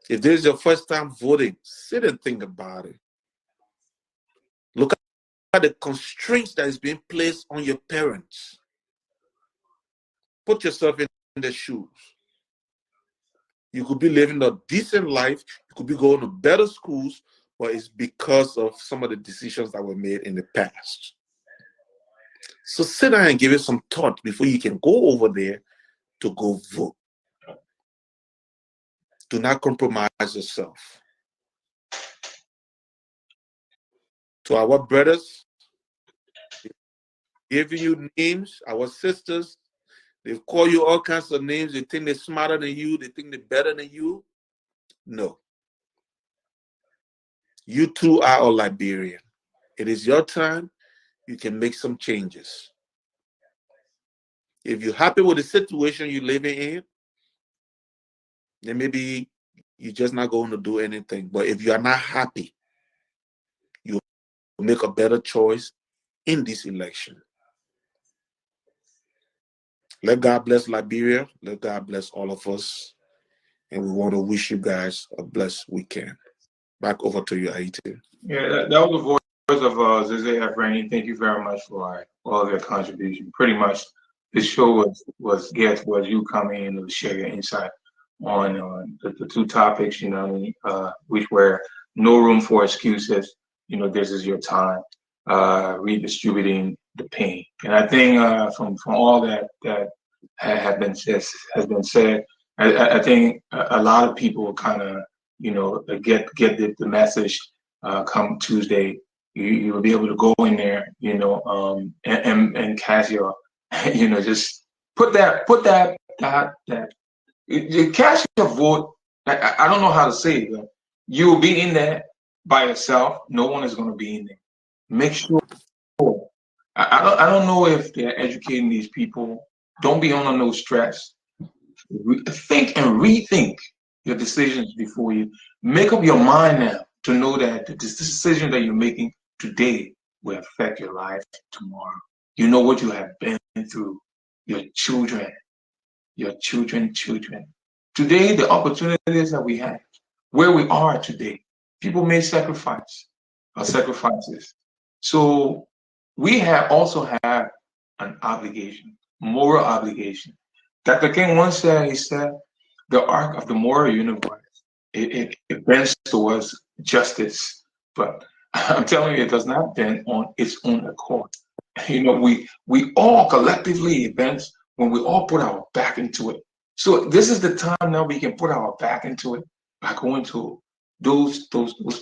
if this is your first time voting, sit and think about it. Look at the constraints that is being placed on your parents. Put yourself in their shoes. You could be living a decent life. You could be going to better schools, but it's because of some of the decisions that were made in the past. So sit down and give it some thought before you can go over there to go vote. Do not compromise yourself. To our brothers, giving you names, our sisters, they call you all kinds of names. They think they're smarter than you. They think they're better than you. No. You too are a Liberian. It is your time. You can make some changes. If you're happy with the situation you're living in, then maybe you're just not going to do anything. But if you are not happy, you will make a better choice in this election. Let God bless Liberia. Let God bless all of us. and we want to wish you guys a blessed weekend. Back over to you, Ayiti. Yeah, that was the voice of Zizé Efrain. Thank you very much for all of your contribution. Pretty much, this show was geared towards you coming in to share your insight on the two topics, you know what I mean, which were no room for excuses. You know, this is your time. Redistributing the pain, and I think from all that have been has been said, I think a lot of people kind of get the message. Come Tuesday, you will be able to go in there, and cast your, just put that you cast your vote. I don't know how to say it, but you will be in there by yourself. No one is going to be in there. Make sure. I don't know if they're educating these people. Don't be under no stress. Think and rethink your decisions before you make up your mind now to know that this decision that you're making today will affect your life tomorrow. You know what you have been through, your children, children. Today, the opportunities that we have, where we are today, people made sacrifices. So we also have an obligation, moral obligation. Dr. King once said, he said, the arc of the moral universe, it bends towards justice, but I'm telling you, it does not bend on its own accord. We all collectively bend when we all put our back into it. So this is the time now we can put our back into it by going to those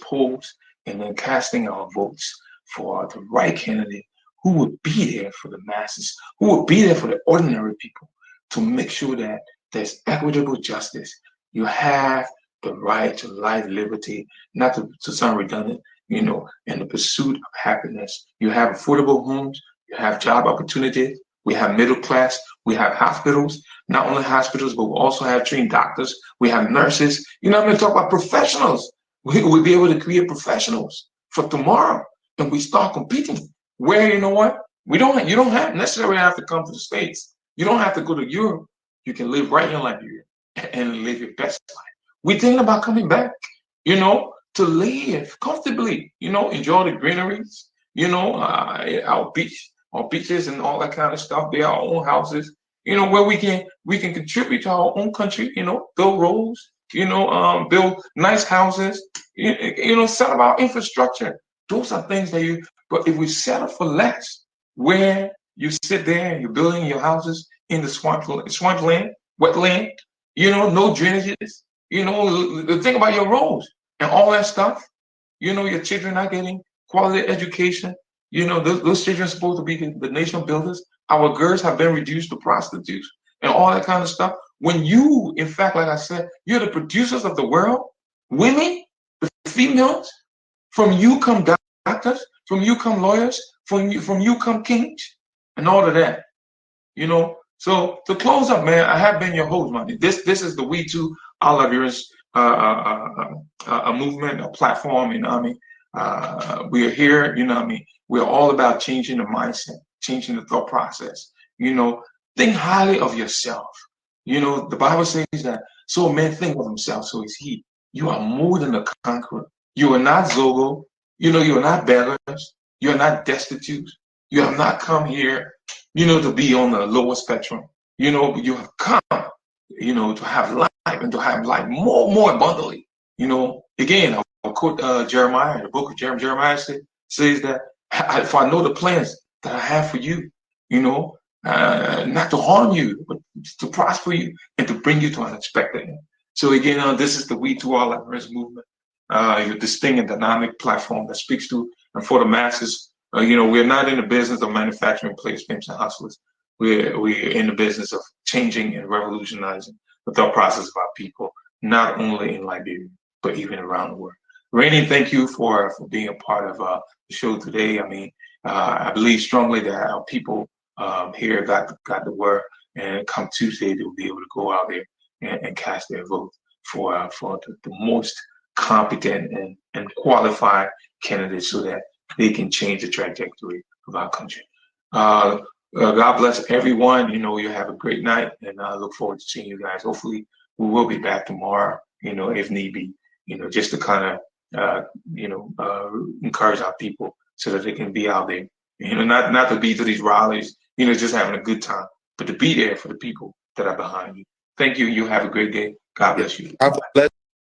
polls and then casting our votes for the right candidate who would be there for the masses, who would be there for the ordinary people to make sure that there's equitable justice. You have the right to life, liberty, not to sound redundant, and the pursuit of happiness. You have affordable homes, you have job opportunities, we have middle class, we have hospitals, not only hospitals, but we also have trained doctors, we have nurses. I'm going to talk about professionals. We'll be able to create professionals for tomorrow, and we start competing. Where, you know what? You don't necessarily have to come to the States. You don't have to go to Europe. You can live right in Liberia and live your best life. We're thinking about coming back, to live comfortably, enjoy the greeneries, our beaches and all that kind of stuff. They are our own houses, where we can contribute to our own country, build roads, build nice houses, set up our infrastructure. Those are things that but if we settle for less, where you sit there and you're building your houses in the swampland, wetland, no drainages, think about your roads and all that stuff. Your children are getting quality education. Those children are supposed to be the nation builders. Our girls have been reduced to prostitutes and all that kind of stuff. When you, in fact, like I said, you're the producers of the world, women, the females, from you come doctors, from you come lawyers, from you come kings, and all of that. So to close up, man, I have been your host, man. This is the WE2R Liberians a movement, a platform, we are here, we're all about changing the mindset, changing the thought process. Think highly of yourself. The Bible says that so men think of himself, so is he. You are more than a conqueror. You are not Zogo. You are not beggars. You are not destitute. You have not come here, to be on the lower spectrum. You have come, to have life and to have life more abundantly. Again, I'll quote Jeremiah, the book of Jeremiah says that if I know the plans that I have for you, not to harm you, but to prosper you and to bring you to an expected end. So again, this is the WE2R Liberians movement, a distinct and dynamic platform that speaks to and for the masses. We're not in the business of manufacturing placements and hustlers. We're in the business of changing and revolutionizing the thought process of our people, not only in Liberia, but even around the world. Rainey, thank you for being a part of the show today. I believe strongly that our people here got the word, and come Tuesday, they'll be able to go out there and cast their vote for the most competent and qualified candidates so that they can change the trajectory of our country. God bless everyone. You have a great night, and I look forward to seeing you guys hopefully we will be back tomorrow, if need be, just to kind of, encourage our people so that they can be out there, not to be to these rallies, just having a good time, but to be there for the people that are behind you. Thank you. You have a great day. God bless you. Have a blessed